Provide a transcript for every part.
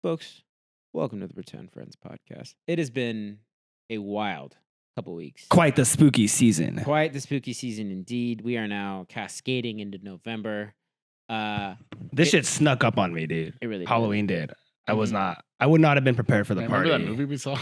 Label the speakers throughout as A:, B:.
A: Folks, welcome to the Pretend Friends podcast. It has been a wild couple weeks.
B: Quite the spooky season.
A: Quite the spooky season indeed. We are now cascading into November.
B: This shit snuck up on me, dude.
A: It really
B: Halloween did. I was
A: Mhm.
B: not. I would not have been prepared for the
C: Remember
B: party.
C: that movie we saw?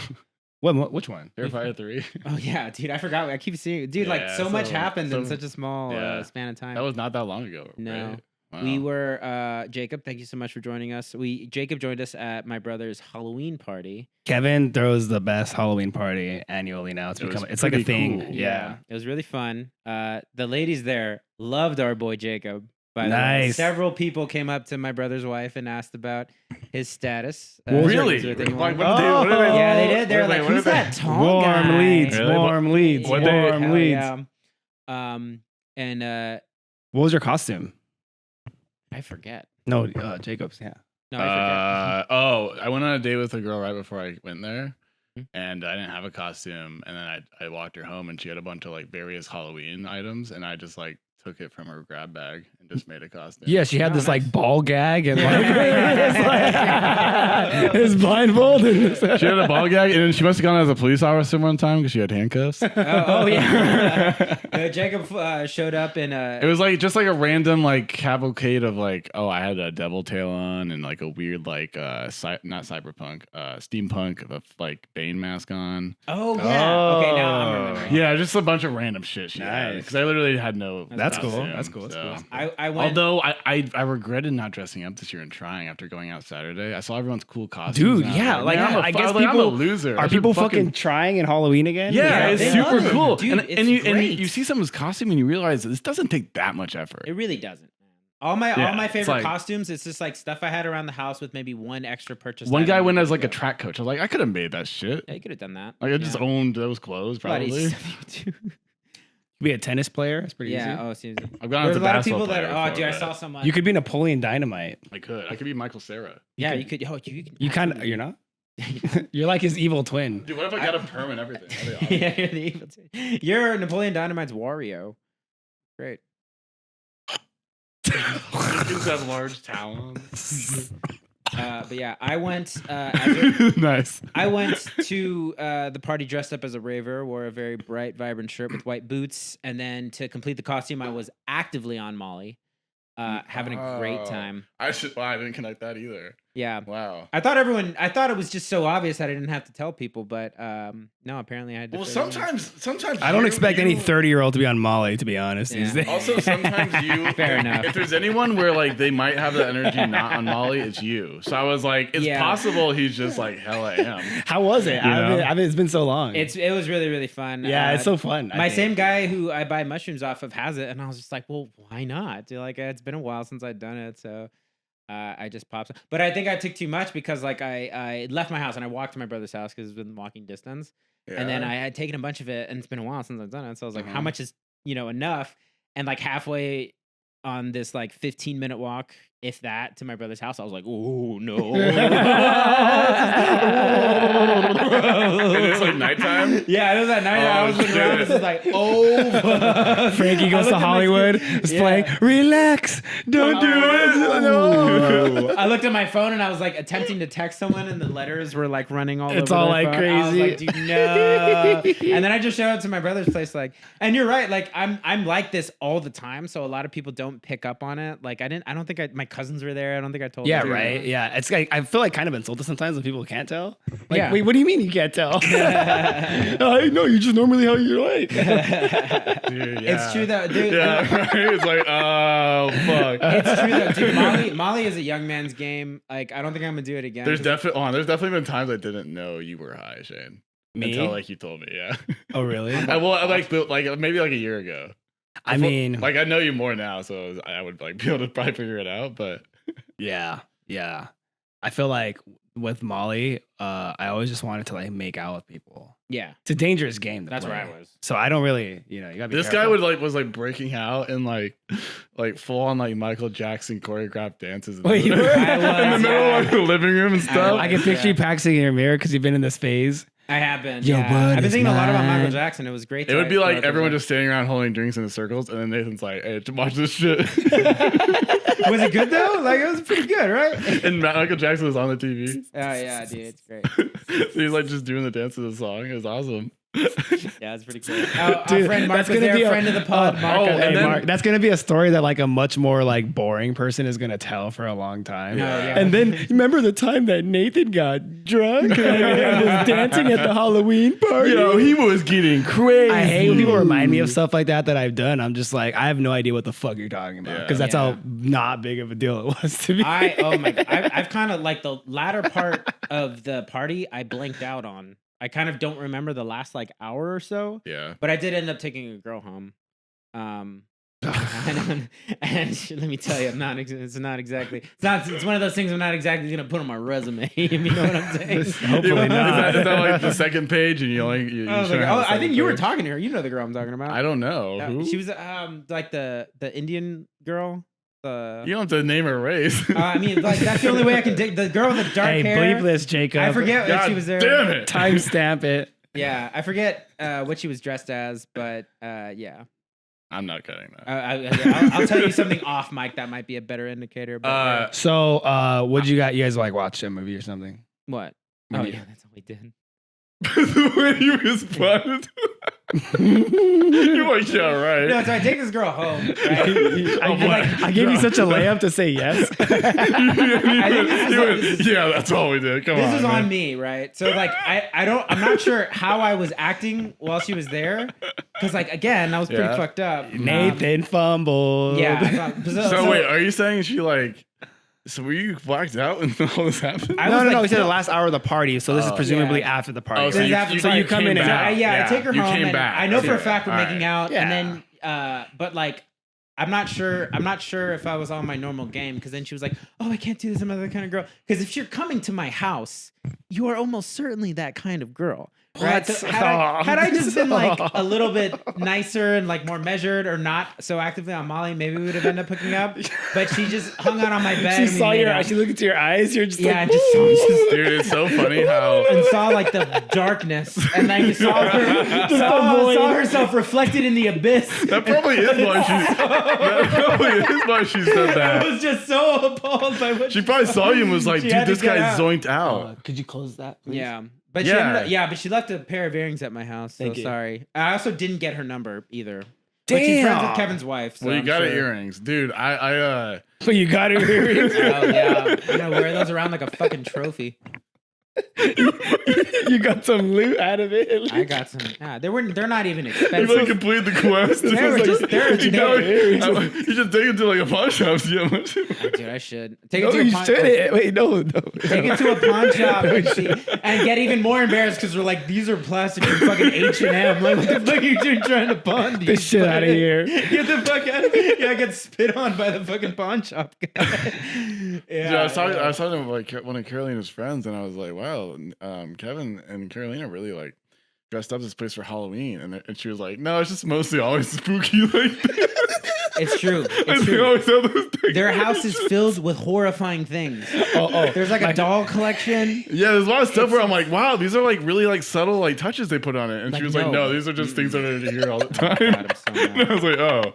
B: Which one?
C: Terrifier 3?
A: Oh yeah, dude, I forgot. I keep seeing it. Dude, like
C: Yeah,
A: so much
C: so-
A: happened in
C: so-
A: such a small
C: yeah.
A: span of time.
C: That was not that long ago.
A: No.
C: Right? Wow.
A: We were Jacob, thank you so much for joining us. Jacob joined us at my brother's Halloween party.
B: Kevin throws the best Halloween party annually now.
C: It was
B: It's like a
C: pretty
B: thing.
C: cool.
B: Yeah.
A: It was really fun. The ladies there loved our boy Jacob. By the way.
B: Nice.
A: Several people came up to my brother's wife and asked about his status.
C: Really?
A: was there anything
C: Like,
A: wrong?
C: what did they-
A: Yeah, they did. They were
C: Wait,
A: like,
C: what
A: "Who's
C: did they-
A: that tall
B: Warm
A: guy?"
B: leads.
C: Really?
B: Warm leads.
C: What they-
B: Warm
A: Hell
B: leads.
A: yeah. And
B: What was your costume?
A: I forget.
B: No, Jacob's. Yeah.
A: No, I
C: I went on a date with a girl right before I went there.
A: Hmm.
C: And I didn't have a costume. And then I walked her home and she had a bunch of like various Halloween items. And I just like took it from her grab bag and just made a costume.
B: Yeah, she had
A: Oh,
B: this
A: nice.
B: like ball gag and like his blindfold. And
C: She had a ball gag and then she must have gone as a police officer one time because she had handcuffs.
A: forget. Oh yeah. Jacob showed up in
C: It was like just like a random like cavalcade of like, oh, I had a devil tail on and like a weird like not cyberpunk, steampunk of like Bane mask on.
A: Oh yeah. Okay, now I'm
B: Oh.
A: remembering.
C: Yeah, just a bunch of random shit.
B: Nice.
C: Because I literally had no.
B: That's cool.
C: costume,
B: That's cool. That's
C: so.
B: cool.
A: I went.
C: Although I regretted not dressing up this year and trying after going out Saturday. I saw everyone's cool costumes.
B: Dude,
C: and I was
B: yeah, like,
C: man,
B: I guess
C: I'm a
B: people-
C: loser. I
B: Are
C: should
B: people fucking trying in Halloween again?
C: Yeah,
A: Yeah,
C: it's
A: they
C: super
A: love it.
C: cool.
A: Dude,
C: and,
A: it's
C: and you
A: great.
C: you see someone's costume and you realize this doesn't take that much effort.
A: It really doesn't. All my
C: Yeah,
A: my
C: it's
A: favorite
C: like-
A: costumes, it's just like stuff I had around the house with maybe one extra purchase.
C: One
A: item
C: guy went
A: to
C: as like a
A: go.
C: track coach. I was like, I could have made that shit.
A: Yeah, you could have done that.
C: Like I just owned those clothes probably.
B: Be a tennis player. It's pretty
A: Yeah.
B: easy.
A: Oh, seriously.
C: I've gone
A: There's
C: as
A: a
C: a
A: lot of
C: basketball
A: people that.
C: player
A: Oh,
C: before,
A: dude, I
C: but
A: saw someone.
B: You could be Napoleon Dynamite.
C: I could be Michael Cera.
A: Yeah, you could. Oh, you could.
B: You kind of. You're not. You're like his evil twin.
C: Dude, what if I got a perm and everything? That'd be
A: Yeah, you're the evil. You're Napoleon Dynamite's Wario. Great.
C: awesome. Kids have large talons.
A: But yeah, I went. As
C: Nice.
A: I went to the party dressed up as a raver, wore a very bright, vibrant shirt with white boots, and then to complete the costume, I was actively on Molly, having a great
C: Oh.
A: time.
C: I didn't connect that either.
A: Yeah,
C: Wow.
A: I thought it was just so obvious that I didn't have to tell people, but no, apparently I had to.
C: Well,
A: fill it in.
C: sometimes
B: I don't
C: you-
B: expect any
C: you-
B: 30-year-old to be on Molly, to be honest.
A: Yeah.
B: these days.
C: Also, sometimes you.
A: Fair enough.
C: If there's anyone where like they might have the energy not on Molly, it's you. So I was like, it's
A: Yeah.
C: possible he's just like hell I am.
B: How was it?
C: know?
B: It's been so long.
A: It was really really fun.
B: yeah, it's so fun. I
A: My
B: think.
A: same guy who I buy mushrooms off of has it, and I was just like, well, why not? Dude, like, it's been a while since I'd done it, so I just popped. But I think I took too much because, like, I left my house and I walked to my brother's house because it's within walking distance, and then I had taken a bunch of it, and it's been a while since I've done it, so I was like, how
C: Uh-huh.
A: much is enough? And like halfway on this like 15-minute walk, if that, to my brother's house, I was like, oh no.
C: And it's like nighttime.
A: Yeah, it was at night. I
C: Oh,
A: was looking around.
C: shit.
A: This is like, oh.
B: Frankie
A: I
B: goes
A: looked
B: to
A: at my
B: Hollywood.
A: screen-
B: Is
A: Yeah.
B: playing. Relax. Don't do it. No.
A: I looked at my phone and I was like attempting to text someone, and the letters were like running all over.
B: It's all,
A: their
B: like,
A: phone. I was
B: crazy.
A: like, dude, no. And then I just showed up to my brother's place, like, and you're right, like I'm like this all the time, so a lot of people don't pick up on it. Like I don't think my cousins were there. I don't think I told.
B: Yeah,
A: them.
B: right. Yeah, it's like I feel like kind of insulted sometimes when people can't tell. Like,
A: Yeah.
B: wait, what do you mean you can't tell? I know you just normally how you're like.
C: Dude,
A: It's true though, dude.
C: Yeah, right? It's like, oh fuck.
A: It's true though, dude. Molly is a young man's game. Like I don't think I'm gonna do it again.
C: There's definitely been times I didn't know you were high, Shane.
B: Me?
C: Until like you told me, yeah.
B: Oh, really?
C: I like maybe like a year ago.
B: I mean,
C: Like I know you more now, so I would like be able to probably figure it out. But
B: yeah. I feel like with Molly, I always just wanted to like make out with people.
A: yeah,
B: It's a dangerous game. To
A: that's
B: play.
A: where I was.
B: So I don't really, you gotta be
C: this guy
B: careful.
C: was like breaking out and like full on like Michael Jackson choreographed dances in,
B: Wait,
C: the,
B: you were?
A: I
C: in the
A: was,
C: middle
A: yeah.
C: of like, the living room and stuff.
B: I can picture you practicing in your mirror because you've been in this phase.
A: I have been.
B: Your
A: yeah.
B: word
A: I've been
B: is
A: thinking a lot about Michael
B: mine.
A: Jackson. It was great.
C: It would be
A: to
C: like
A: throw
C: everyone
A: those
C: just standing around holding drinks in the circles, and then Nathan's like, "Hey, watch this shit."
A: Was it good though? Like it was pretty good, right?
C: And Michael Jackson was on the TV.
A: Oh yeah, dude, it's great.
C: So he's like just doing the dance to the song. It was awesome.
A: Yeah, it's pretty cool. Our
B: Dude,
A: friend Mark
B: that's
A: was
B: gonna
A: there,
B: be a-
A: friend of the pod. Mark,
C: and
B: Hey,
C: then-
B: Mark, that's gonna be a story that like a much more like boring person is gonna tell for a long time.
A: Oh, yeah.
B: And then remember the time that Nathan got drunk and was dancing at the Halloween party.
C: Yo, he was getting crazy.
B: I hate when people remind me of stuff like that I've done. I'm just like, I have no idea what the fuck you're talking about
C: Yeah.
B: because that's
A: Yeah.
B: how not big of a deal it was to me.
A: oh my god, I've kind of like the latter part of the party. I blanked out on. I kind of don't remember the last like hour or so,
C: Yeah.
A: but I did end up taking a girl home. And let me tell you, it's not exactly. It's one of those things I'm not exactly gonna put on my resume. You know what I'm saying?
B: Hopefully not.
C: Is that like the second page and you only you
A: I was
C: shouldn't
A: like,
C: have
A: oh,
C: the
A: I think
C: second
A: you were
C: page?
A: talking to her. You know the girl I'm talking about.
C: I don't know. Who?
A: She was like the Indian girl.
C: You don't have to name her race.
A: I mean, like that's the only way I can dig the girl with the dark
B: Hey,
A: hair.
B: bleep this, Jacob.
A: I forget
C: God
A: that she was there.
C: damn it.
B: Timestamp it.
A: Yeah, I forget what she was dressed as, but yeah.
C: I'm not cutting that.
A: I'll tell you something off mic that might be a better indicator. But
B: So, what you got? You guys like watch a movie or something?
A: what?
B: when
A: Oh
B: you-
A: yeah, that's all we did.
C: The way you responded. You're like, yeah, right.
A: No, so I take this girl home. Right?
B: I gave you such a layup to say yes.
C: Yeah, that's all we did. Come on.
A: This is on
C: man.
A: me, right? So like I'm not sure how I was acting while she was there, because like again, I was pretty
C: Yeah.
A: fucked up.
B: Nathan fumbled.
A: Yeah.
C: So wait, are you saying she like? So were you blacked out when all this happened?
A: I
B: No,
A: was
B: no,
A: like,
B: he said the
A: no.
B: last hour of the party, so this is
C: Oh,
B: presumably
A: yeah.
B: after the party.
C: Oh,
A: This is after the
B: so you
A: party.
B: come in and
C: came
B: out.
C: back.
A: I take her
C: You
A: home
C: came
A: and
C: back.
A: I know for a
C: Okay.
A: fact we're
C: All
A: making
C: right.
A: out,
B: Yeah.
A: and then but like I'm not sure if I was on my normal game, because then she was like, oh, I can't do this, I'm not that kind of girl. Because if you're coming to my house, you are almost certainly that kind of girl. Right. So had I just been like a little bit nicer and like more measured, or not so actively on Molly, maybe we would have ended up hooking up. But she just hung out on my bed.
B: She
A: and we
B: saw
A: made
B: your
A: out.
B: eyes. She looked into your eyes. You're just
A: Yeah,
B: like,
A: and just
C: Dude, it's so funny how
A: and saw like the darkness, and like saw herself reflected in the abyss.
C: that probably is why she said
A: I
C: that.
A: was just so appalled by what
C: She probably saw you and was like,
A: She
C: dude,
A: had to
C: this
A: get
C: guy's
A: out.
C: zoinked out.
B: could you close that? Please?
A: Yeah. But
C: Yeah.
A: but she left a pair of earrings at my house. So
B: Thank you.
A: sorry. I also didn't get her number either. But she's friends with
B: Damn.
A: Kevin's wife. So
C: Well, you
A: I'm
C: got
A: sure.
C: earrings, dude. I
B: But you got her earrings.
A: Oh yeah, I'm gonna wear those around like a fucking trophy.
B: You got some loot out of it.
A: I got some. Yeah, they're not even
C: You
A: expensive.
C: like completed the quest.
A: They were just-
C: You just take it to like a pawn shop. See how much.
A: Dude, I should take it
B: No,
A: to a
B: you
A: pawn.
B: shouldn't. Wait, no.
A: Take it to a pawn shop and, and get even more embarrassed because we're like, these are plastic from fucking H&M. Like, what the fuck are you doing trying to pawn these?
B: This shit out of here.
A: Get the fuck out of here. Yeah, I get spit on by the fucking pawn shop guy.
C: Yeah, I was talking to like one of Carolina's friends, and I was like, "Wow, Kevin and Carolina really like dressed up this place for Halloween," and she was like, "No, it's just mostly always spooky like this."
A: It's true.
C: And
A: It's
C: they
A: true.
C: always have those things.
A: Their house is filled with horrifying things.
B: Oh.
A: There's like a doll collection.
C: Yeah, there's a lot of stuff where I'm like, "Wow, these are like really like subtle like touches they put on it," and
A: Like,
C: she was like,
A: no.
C: "No, these are just things that are here all the time."
A: God, I'm so mad.
C: And I was like, "Oh."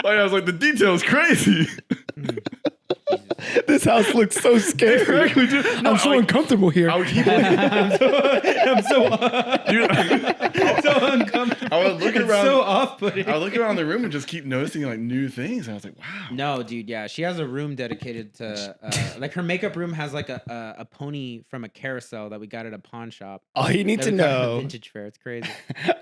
C: Like I was like, the detail is crazy.
B: This house looks so scary.
C: Exactly, dude. No,
B: I'm so uncomfortable here.
C: I would keep looking.
A: I'm
C: Dude,
A: so uncomfortable.
C: I would look
A: It's
C: around.
A: so off-putting.
C: I would look around the room and just keep noticing like new things. And I was like, wow.
A: No, dude, yeah, she has a room dedicated to like her makeup room has like a pony from a carousel that we got at a pawn shop.
B: All you need
A: that
B: to
A: we got at a
B: know,
A: vintage fair. It's crazy.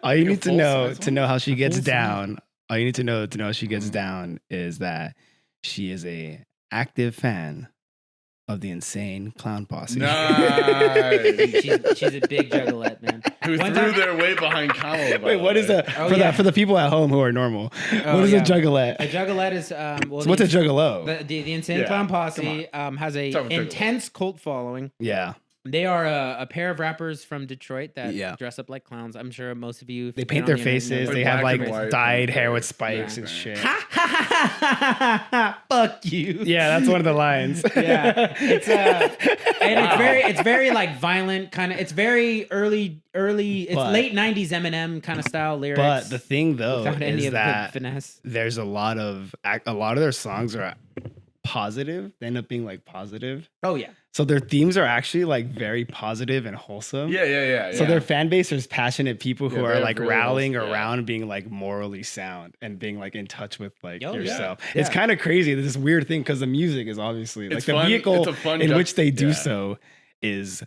B: all you
C: Like a
B: need to know
C: full-size
B: to know how she gets
C: full-size?
B: down. All you need to know how she gets down is that she is a active fan of the Insane Clown Posse.
C: Nice.
A: She's a big juggalette, man.
C: Who
A: One
C: threw
A: time-
C: their weight behind Kamala. by
B: Wait,
C: the
B: what is
C: way.
B: that
A: Oh,
B: for
A: yeah.
B: the for the people at home who are normal?
A: Oh,
B: what is
A: yeah.
B: a juggalette?
A: A juggalette is well,
B: What's a
A: the,
B: juggalo?
A: the Insane
C: Yeah,
A: Clown
C: come
A: Posse has a
C: Talk about juggalo.
A: intense cult following.
B: Yeah.
A: They are a pair of rappers from Detroit that
B: Yeah.
A: dress up like clowns. I'm sure most of you.
B: They paint their faces.
C: Like
B: They have
C: black
B: like
C: and white
B: dyed hair with
C: faces.
B: spikes
C: Yeah.
B: and shit.
A: Fuck you.
B: Yeah, that's one of the lines.
A: Yeah, it's and it's very like violent kind of. It's very early. It's
B: But-
A: late '90s Eminem kind of style lyrics.
B: But the thing though
A: without any
B: is
A: of the
B: that
A: finesse.
B: there's a lot of their songs are positive. They end up being like positive.
A: Oh yeah,
B: So their themes are actually like very positive and wholesome.
C: Yeah.
B: So their fan base is passionate people who
C: Yeah,
B: are
C: they're
B: like
C: really
B: rallying
C: wholesome, yeah.
B: around being like morally sound and being like in touch with like
A: Oh, yeah.
B: yourself.
A: Yeah.
B: It's kind of crazy. This weird thing because the music is obviously like
C: It's
B: the
C: fun-
B: vehicle
C: it's a fun
B: in which they do
C: yeah.
B: so is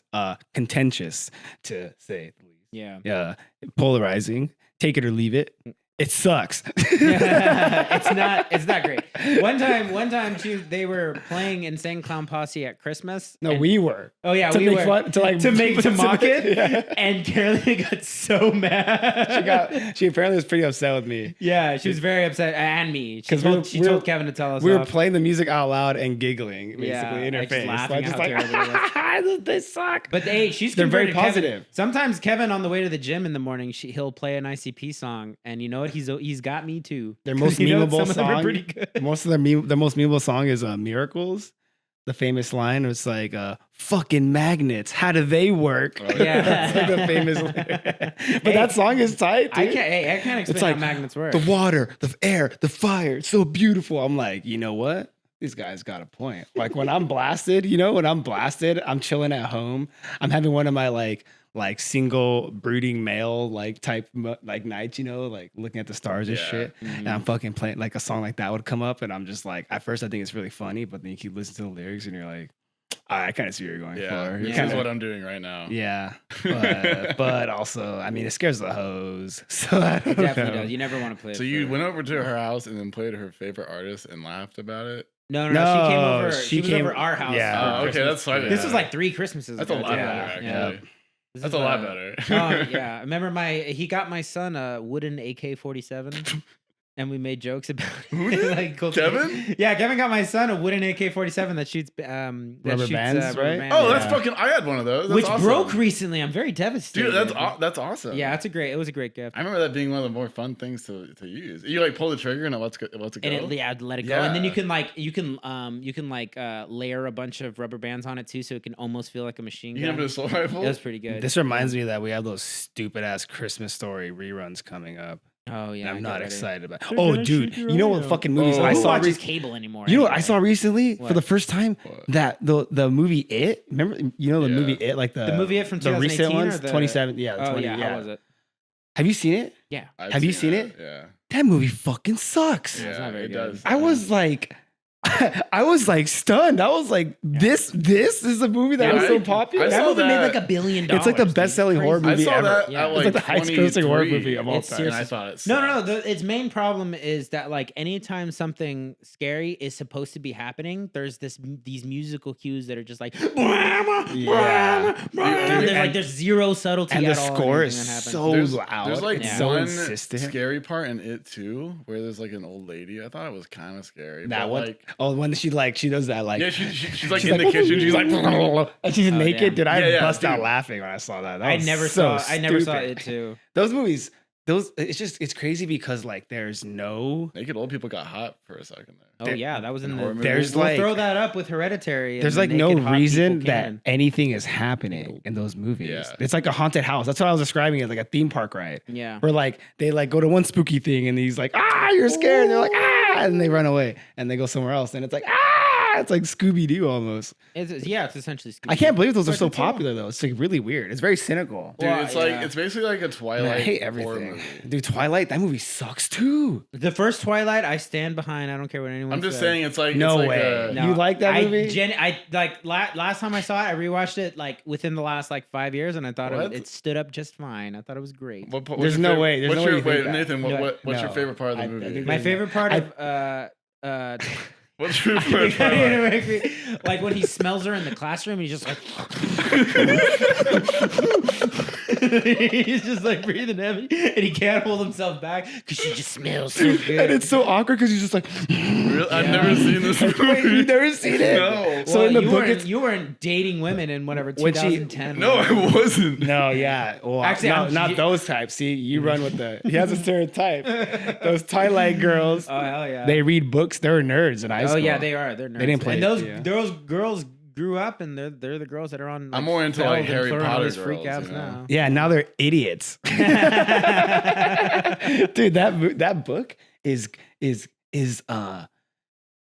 B: contentious to say the least.
A: yeah.
B: Yeah, polarizing. Take it or leave it. It sucks.
A: It's not great. One time they were playing Insane Clown Posse at Christmas.
B: No,
A: and-
B: we were.
A: Oh yeah,
B: to
A: we
B: make
A: were
B: fun,
A: to mock it,
B: Yeah.
A: and Caroline got so mad.
B: She apparently was pretty upset with me.
A: Yeah, she was very upset, and me. She
B: 'Cause
A: told, told Kevin to tell us.
B: We were
A: off.
B: playing the music out loud and giggling basically
A: Yeah,
B: in her
A: just
B: face.
A: laughing
B: Like,
A: at how terrible
B: they suck.
A: But hey, she's
B: They're very
A: converted. Kevin-
B: positive.
A: sometimes Kevin on the way to the gym in the morning, he'll play an ICP song, and you know what? He's got me too.
B: Their most
A: 'Cause you know
B: memeable
A: some of them are
B: song.
A: pretty good.
B: Their most memeable song is "Miracles." The famous line was like, "Fucking magnets, how do they work?"
C: Oh, yeah.
B: That's like the famous. But that song is tight.
A: I
B: Dude.
A: can't explain
B: It's like
A: how magnets work.
B: the water, the air, the fire. It's so beautiful. I'm like, you know what? These guys got a point. Like when I'm blasted, I'm chilling at home. I'm having one of my like single brooding male like type like nights, like looking at the stars and
C: Yeah.
B: shit. And I'm fucking playing like a song like that would come up, and I'm just like, at first I think it's really funny, but then you keep listening to the lyrics and you're like, I kind of see what you're going
C: Yeah,
B: for.
C: this
B: You're
C: is
B: kinda-
C: what I'm doing right now.
B: yeah, but also, I mean, it scares the hoes. So I
A: It
B: don't
A: definitely
B: know.
A: does. You never want to play.
C: So
A: it
C: you
A: for-
C: went over to her house and then played her favorite artist and laughed about it.
A: No. She came
B: No,
A: over.
B: she
A: She was
B: came-
A: over our house.
B: yeah.
A: for
C: Oh, okay,
A: Christmas.
C: that's fine.
A: This
C: Yeah.
A: was like 3 Christmases.
C: That's a
A: ago,
C: lot
A: too.
C: better,
B: Yeah.
C: actually.
A: Yeah. This
C: That's
A: is,
C: a lot better.
A: Oh yeah, I remember he got my son a wooden AK-47, and we made jokes about it.
C: Who did? Kevin?
A: Yeah, Kevin got my son a wooden AK-47 that shoots
B: Rubber bands, right?
C: Oh,
B: Yeah.
C: that's fucking. I had one of those. That's
A: which
C: awesome.
A: broke recently. I'm very devastated.
C: Dude, that's awesome.
A: Yeah, it was a great gift.
C: I remember that being one of the more fun things to use. You like pull the trigger and it lets it go.
A: And I'd let it go, and then you
C: Yeah.
A: can layer a bunch of rubber bands on it too, so it can almost feel like a machine
C: You can
A: gun.
C: have a assault rifle.
A: It was pretty good.
B: This reminds me that we have those stupid ass Christmas Story reruns coming up.
A: Oh yeah,
B: And I'm
A: get
B: not
A: ready.
B: excited about.
A: They're
B: Oh,
A: gonna
B: dude,
A: shoot your
B: you know
A: eye
B: what
A: out.
B: fucking movies
C: Oh.
B: I
A: Who
B: saw?
A: watches
B: Re-
A: cable anymore?
B: you know what I
A: anyway?
B: saw recently for
A: What?
B: the first time?
C: What?
B: That the movie It. Remember, the
C: Yeah.
B: movie It, like the
A: The movie It from
B: the recent
A: 2018 or
B: ones,
A: the-
B: 27. Yeah, the
A: Oh
B: 20,
A: yeah, how was it?
B: Have you seen it?
A: Yeah,
C: I've
B: Have you seen it?
C: Yeah.
B: That movie fucking sucks.
A: Yeah, it's not very
C: it
A: good.
C: does.
B: I was like, I was like stunned. I was like, this is a movie that
C: Yeah,
B: was so
C: I
B: popular.
C: saw
A: that movie made
C: that-
A: like $1 billion.
B: It's like the
A: dude.
B: best-selling
A: Crazy.
B: horror
C: I
B: movie
C: saw
B: ever.
C: that
A: Yeah.
C: at
A: It's
C: like,
B: like the highest-grossing horror
C: 23,
B: movie of all
A: It's
B: time.
C: And I
A: seriously-
C: thought it
A: No.
C: sucked.
A: Its main problem is that like anytime something scary is supposed to be happening, there's these musical cues that are just like, there's zero subtlety
B: And the
A: at all in
B: score
A: anything
B: is
A: that happens.
B: so loud.
C: There's like
B: It's so
C: one
B: insistent.
C: scary part in it too, where there's like an old lady. I thought it was kind of scary.
B: That
C: but,
B: one.
C: like,
B: Oh, when she does that like.
C: yeah, she's like
B: she's
C: in the kitchen. She's like,
B: and she's naked.
A: damn.
B: Dude, I
C: Yeah,
B: bust out
C: dude.
B: laughing when I saw that. That
A: I
B: was
A: never
B: so
A: saw
B: stupid.
A: it too.
B: Those movies. It's crazy because like there's no.
C: naked old people got hot for a second there.
A: Oh
B: There-
A: yeah, that was in
C: in
A: the.
C: horror movies.
B: There's
A: we'll
B: like-
A: throw that up with Hereditary. and
B: There's
A: the
B: like no
A: naked hot
B: reason
A: people
B: that
A: canon.
B: anything is happening in those movies.
C: Yeah.
B: It's like a haunted house. That's what I was describing it, like a theme park ride.
A: Yeah.
B: Where like they like go to one spooky thing and he's like, you're scared. And they're like, and they run away and they go somewhere else. And it's like, it's like Scooby Doo almost.
A: It's essentially.
B: I can't believe those are
A: But
B: so
A: it's all-
B: popular though. It's like really weird. It's very cynical.
C: Dude,
A: Well,
C: it's like
A: yeah.
C: it's basically like a
B: Man,
C: Twilight
B: I hate
C: horror
B: everything.
C: movie.
B: Dude, Twilight, that movie sucks too.
A: The first Twilight, I stand behind. I don't care what anyone
C: I'm just
A: says.
C: saying it's like
B: No
C: it's like
B: way.
C: A,
B: No. You like that movie?
A: I like last time I saw it, I rewatched it like within the last like 5 years, and I thought
C: What?
A: it stood up just fine. I thought it was great.
C: what's
B: There's
C: your
B: no
C: favorite-
B: way. There's
C: What's
B: no way
C: your
B: you think
C: wait,
B: that.
C: Nathan? What's your
B: No.
C: favorite part of the
B: I
C: movie?
B: think
A: My
B: there's
A: favorite part
B: I-
A: of
C: What's your favorite part? Of Twilight?
A: like when he smells her in the classroom, he's just like He's just like breathing heavy, and he can't hold himself back because she just smells so good.
B: And it's so awkward because he's just like,
C: Really? I've
A: Yeah.
C: never seen this movie.
B: wait, you've never seen it?
C: No.
B: So in the
A: you
B: book,
A: weren't,
B: it's
A: you weren't dating women in whatever
B: When she-
A: 2010.
C: No, I wasn't.
B: no, yeah. Well,
A: Actually,
B: no,
A: I'm-
B: not those types. See, you run with the. He has a certain type. Those Twilight girls.
A: Oh hell yeah.
B: They read books. They're nerds in high
A: oh
B: school.
A: yeah, they are. They're nerds.
B: didn't play
A: and
B: it,
A: those
B: yeah.
A: those girls grew up, and they're the girls that are on.
C: I'm more into, like,
A: Feld and
C: Harry
A: Fleur and all
C: Potter
A: these freak
C: girls,
A: outs
C: you know?
A: now.
B: Yeah, now they're idiots. Dude, that book is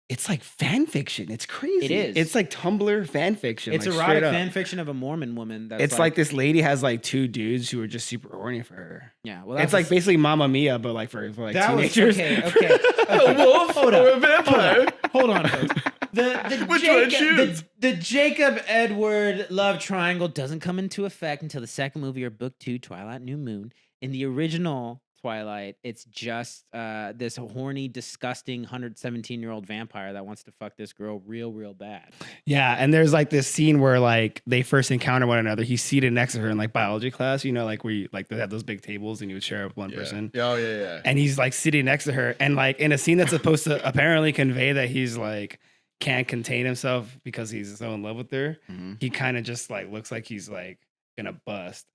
B: it's like fan fiction. It's crazy.
A: It is.
B: It's like Tumblr fan fiction.
A: It's
B: like,
A: erotic
B: straight up.
A: fan fiction of a Mormon woman. That's
B: It's like this lady has like two dudes who are just super horny for her.
A: Yeah, well,
B: It's like basically Mamma Mia, but like for like
A: that was
B: teenagers.
A: okay.
C: A wolf
A: Hold
C: or
A: up.
C: a vampire?
A: Hold on, folks. The
C: Which one
A: Jacob,
C: choose?
A: the Jacob Edward love triangle doesn't come into effect until the second movie or book 2, Twilight New Moon. In the original Twilight, it's just this horny, disgusting 117-year-old vampire that wants to fuck this girl real bad.
B: Yeah, and there's like this scene where like they first encounter one another. He's seated next to her in like biology class, you know, like where you, like they have those big tables and you would share with one
C: Yeah.
B: person.
C: Yeah, oh, yeah.
B: And he's like sitting next to her, and like in a scene that's supposed to apparently convey that he's like can't contain himself because he's so in love with her.
C: Mhm.
B: He kind of just like looks like he's like gonna bust,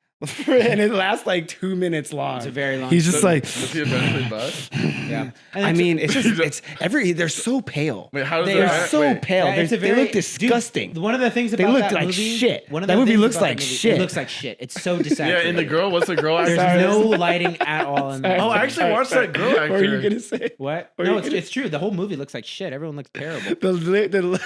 B: and it lasts like 2 minutes long.
A: It's a very long.
B: He's just like,
C: Does he eventually bust?
A: yeah. And
B: I
A: it's-
B: mean, it's just it's every they're so pale.
C: Wait, how does
A: They
C: that
A: are
B: They're so
C: wait,
B: pale.
A: Yeah, it's a
B: They
A: very-
B: look disgusting.
A: Dude, one of the things
B: They
A: about
B: look
A: that
B: like
A: movie,
B: shit.
A: One of
B: That
A: the
B: movie
A: things
B: looks
A: about
B: like
A: that movie,
B: shit.
A: It looks like shit. It's so
C: Yeah,
A: desaturated.
C: in the girl, what's the girl actor?
A: There's
B: Sorry.
A: no lighting at all in
B: Sorry.
A: that.
C: Oh, I
A: movie.
C: actually watched that girl
B: What were you
C: actor.
B: gonna say?
A: What?
B: Or
A: No,
B: you
A: it's,
B: gonna-
A: it's true. The whole movie looks like shit. Everyone looks terrible.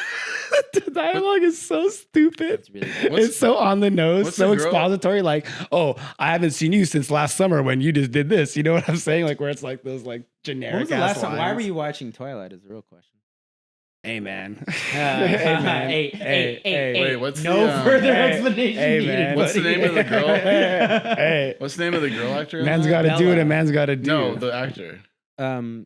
B: The dialogue is so stupid.
A: It's really good.
C: What's-
B: It's so on the nose,
C: what's
B: so
C: the girl-
B: expository. Like, oh, I haven't seen you since last summer when you just did this. You know what I'm saying? Like, where it's like those like generic.
A: When was the
B: ass
A: last time? Why
B: lines.
A: were you watching Twilight? Is the real question.
B: Hey man.
A: Hey,
B: man.
C: Wait, what's
A: no
C: the,
A: further
B: Hey,
A: explanation
B: hey,
A: needed.
B: man.
C: What's the
A: buddy.
C: name of the girl?
B: Hey,
C: What's the name of the girl actor? in
B: man's
C: that?
B: got to do what
A: Bella.
B: a man's got to do.
C: No, the actor.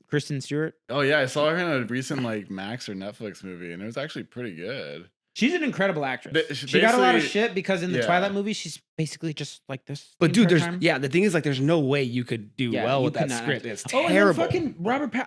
A: Kristen Stewart.
C: Oh yeah, I saw her in a recent like Max or Netflix movie, and it was actually pretty good.
A: She's an incredible actress.
C: Ba-
A: She got a lot of
C: basically-
A: shit because in the
C: yeah.
A: Twilight movie, she's basically just like this.
B: But
A: the
B: dude,
A: entire
B: there's
A: time.
B: yeah. The thing is, like, there's no way you could do
A: Yeah,
B: well
A: you
B: with
A: could
B: that
A: not
B: script.
A: act.
B: It's
A: Oh, and then
B: terrible.
A: fucking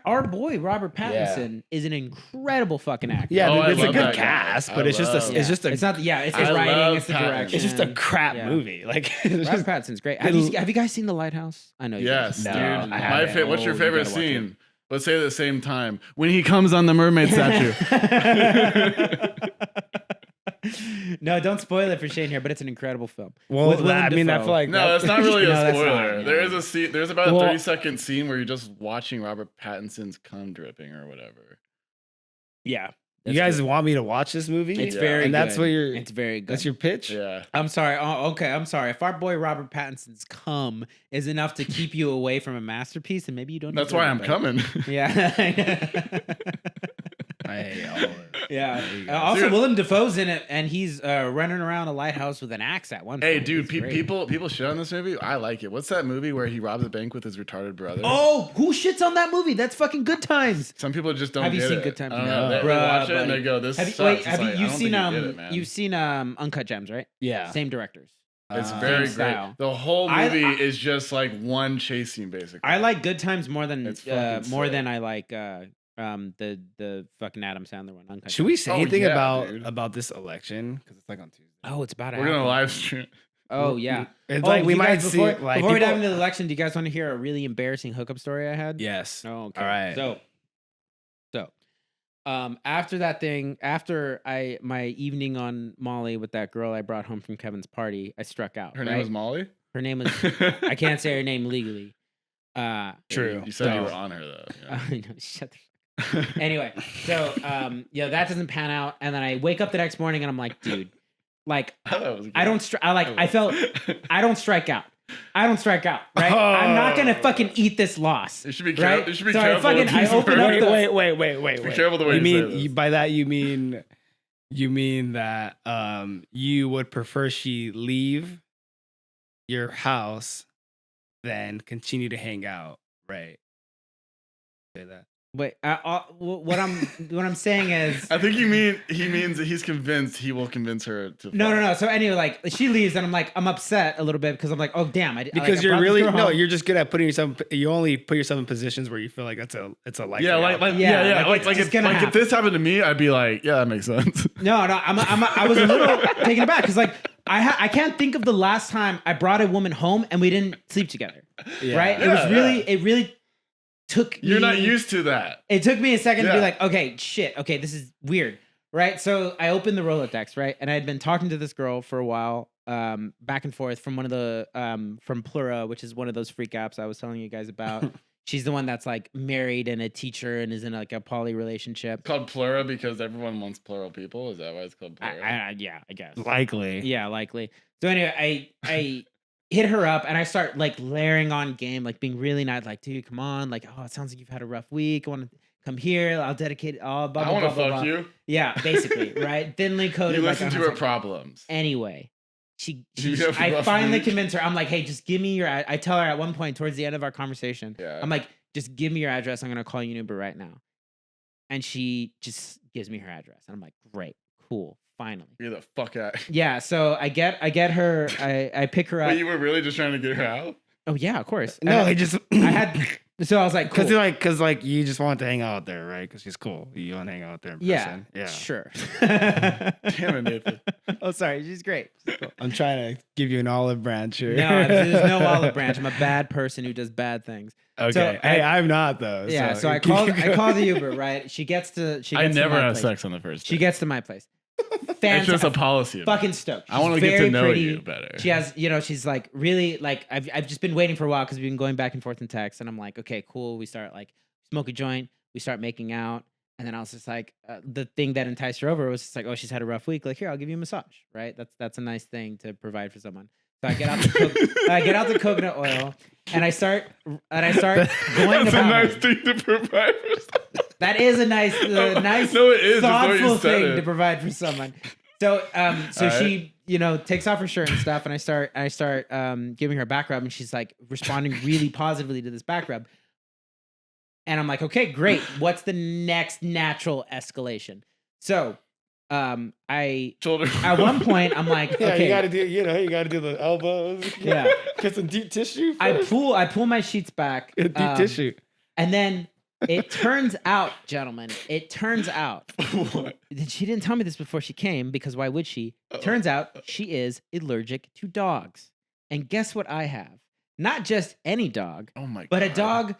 A: our boy Robert Pattinson is an incredible fucking actor.
B: Yeah,
C: Oh, I
B: it's a
C: love
B: good
C: that guy.
B: cast,
C: I
B: but it's just
C: love-
B: a, it's just a,
A: It's not. Yeah, it's the
C: I
A: writing.
C: love
A: It's the
C: Pattinson.
A: direction.
B: it's just a crap
A: Yeah.
B: movie. Like, it's
A: Robert
B: just,
A: Pattinson's great.
B: It'll-
A: Have you guys seen The Lighthouse? I know you.
C: Yes,
B: No,
C: dude.
B: I
C: My
B: haven't.
C: what's your
B: Oh, you
C: favorite
B: gotta watch it.
C: scene? Let's say it at the same time. When he comes on the mermaid statue.
A: No, don't spoil it for Shane here, but it's an incredible film.
B: well,
A: With Willem
B: I mean, I
A: Dafoe.
B: feel like
C: No,
B: that-
C: that's not really a
A: No, that's not,
C: spoiler.
A: yeah.
C: There is a scene. There's about a
B: Well-
C: 30-second scene where you're just watching Robert Pattinson's cum dripping or whatever.
A: Yeah,
B: you
A: that's
B: guys
A: good.
B: want me to watch this movie?
A: It's
C: Yeah.
A: very.
B: And that's
A: good.
B: what you're.
A: It's very good.
B: That's your pitch.
C: Yeah.
A: I'm sorry. Oh, okay, I'm sorry. If our boy Robert Pattinson's cum is enough to keep you away from a masterpiece, then maybe you don't.
C: That's
A: deserve
C: why
A: it,
C: I'm
A: buddy.
C: coming.
A: Yeah.
B: Hey, all right.
A: Yeah.
B: There you go.
A: Also,
C: Dude.
A: Willem Dafoe's in it, and he's running around a lighthouse with an axe at one point.
C: Hey, dude,
A: He's great.
C: people shit on this movie. I like it. What's that movie where he robs a bank with his retarded brother?
A: Oh, who shits on that movie? That's fucking Good Times.
C: Some people just don't
A: Have you
C: get
A: seen
C: it.
A: Good Times?
C: I don't
B: No.
C: know. They
A: Bruh,
C: watch it and
A: buddy.
C: they go, "This
A: Have you,
C: sucks."
A: wait,
C: It's
A: have
C: like,
A: you
C: I
A: you've
C: don't
A: seen
C: think you get it, man.
A: you've seen Uncut Gems, right?
B: Yeah.
A: Same directors.
C: It's
B: Uh,
C: very
A: Same
C: great.
A: style.
C: The whole
A: I-
C: movie
A: I-
C: is just like one chase scene, basically.
A: I like Good Times more than
C: It's fucking
A: more
C: sick.
A: than I like the fucking Adam Sandler one. Uncut
B: Should we
A: Gems.
B: say
C: Oh,
B: anything
C: yeah, dude.
B: about this election? Because it's like on Tuesday.
A: Oh, it's about.
C: We're gonna live stream.
A: Oh yeah.
B: It's
A: Oh,
B: like we
A: you
B: might
A: guys,
B: see.
A: before,
B: Like
A: before we dive
B: people-
A: into the election, do you guys want to hear a really embarrassing hookup story I had?
B: Yes.
A: Oh, okay.
B: All right.
A: So, after that thing, after my evening on Molly with that girl I brought home from Kevin's party, I struck out.
C: Her name was Molly.
A: Her name was. I can't say her name legally.
B: True.
C: You said you
B: No.
C: were on her though. Yeah.
A: I know, shut the. Anyway, so yeah, that doesn't pan out, and then I wake up the next morning and I'm like, dude, like
C: I thought it was
A: I
C: good.
A: don't. I felt. I don't strike out. I don't strike out. Right. I'm not gonna fucking eat this loss.
C: You should be
A: Right?
C: careful. You should be
A: So I
C: careful.
A: fucking-
C: with
A: I
C: these
A: opened up
C: words.
A: the-
B: Wait.
C: Be careful the way
B: you
C: you say
B: mean
C: this.
B: by that you mean that you would prefer she leave your house than continue to hang out, right? Say that.
A: Wait, what I'm saying is
C: I think he means that he's convinced he will convince her to.
A: no. So anyway, like she leaves, and I'm upset a little bit because I'm like, oh damn,
B: Because you're really you're just good at putting yourself. You only put yourself in positions where you feel like it's a likely
C: Yeah,
B: outcome.
C: if this happened to me, I'd be like, yeah, that makes sense.
A: No, I was a little taken aback because like I can't think of the last time I brought a woman home and we didn't sleep together.
B: Yeah.
A: Right?
C: Yeah,
A: It really took
C: You're
A: me,
C: not used to that.
A: It took me a second to be
C: Yeah.
A: like, okay, shit, okay, this is weird. Right? So I opened the Rolodex, right? And I had been talking to this girl for a while, back and forth from one of the from Plura, which is one of those freak apps I was telling you guys about. She's the one that's like married and a teacher and is in like a poly relationship.
C: It's called Plura because everyone wants plural people. Is that why it's called Plura?
A: Yeah, I guess.
B: Likely.
A: Yeah, likely. So anyway, I hit her up and I start like layering on game, like being really nice, like, dude, come on, like, oh, it sounds like you've had a rough week. I want to come here. I'll dedicate all. Blah,
C: I
A: blah,
C: want to
A: blah,
C: fuck
A: blah.
C: you.
A: Yeah, basically, right? Thinly coded.
C: You
A: like,
C: listen to
A: on
C: her
A: her
C: problems.
A: Anyway,
C: You have a
A: I
C: rough
A: finally
C: week?
A: convinced her. I'm like, hey, just give me your. I tell her at one point towards the end of our conversation,
C: Yeah.
A: I'm like, just give me your address. I'm gonna call you an Uber right now. And she just gives me her address, and I'm like, great, cool, finally.
C: Get the fuck out.
A: Yeah, so I get her. I pick her up.
C: Wait, you were really just trying to get her out?
A: Oh yeah, of course.
B: No,
A: I
B: he just.
A: I had. So I was like, cool.
B: Because you just want to hang out there, right? Because she's cool. You want to hang out there in person. Yeah.
A: Sure.
C: Damn it, Nathan.
A: Oh, sorry. She's great. She's cool.
B: I'm trying to give you an olive branch here.
A: No, there's no olive branch. I'm a bad person who does bad things.
B: Okay.
A: So
B: Hey, I'm not though.
A: Yeah. So I call the Uber. Right. She gets to.
C: I never
A: have
C: have sex on the first
A: She
C: date.
A: gets to my place.
C: It's just a policy. of
A: Fucking
C: mine.
A: stoked.
C: I want to
A: She's
C: get to
A: very
C: know
A: pretty.
C: you better.
A: She has, she's like really like I've just been waiting for a while because we've been going back and forth in text, and I'm like, okay, cool. We start like smoke a joint, we start making out, and then I was just like, the thing that enticed her over was just like, oh, she's had a rough week. Like, here, I'll give you a massage, right? That's a nice thing to provide for someone. So I get out the coconut oil, and I start going
C: That's
A: about
C: a nice
A: it.
C: thing to provide for someone.
A: That is a nice, nice,
C: No, it is. Just the way you
A: thoughtful
C: said
A: thing
C: it.
A: to provide for someone. So, so
C: All
A: she, takes off her shirt and stuff, and I start giving her a back rub, and she's like responding really positively to this back rub. And I'm like, okay, great. What's the next natural escalation? So,
C: Shoulder.
A: at one point, I'm like,
B: Yeah,
A: okay,
B: you gotta do the elbows.
A: yeah.
B: Get some deep tissue.
A: I
B: first.
A: pull my sheets back,
B: Deep tissue.
A: and then it turns out, gentlemen,
C: What?
A: she didn't tell me this before she came because why would she? Turns out she is allergic to dogs. And guess what I have? Not just any dog,
C: Oh my god.
A: but a dog,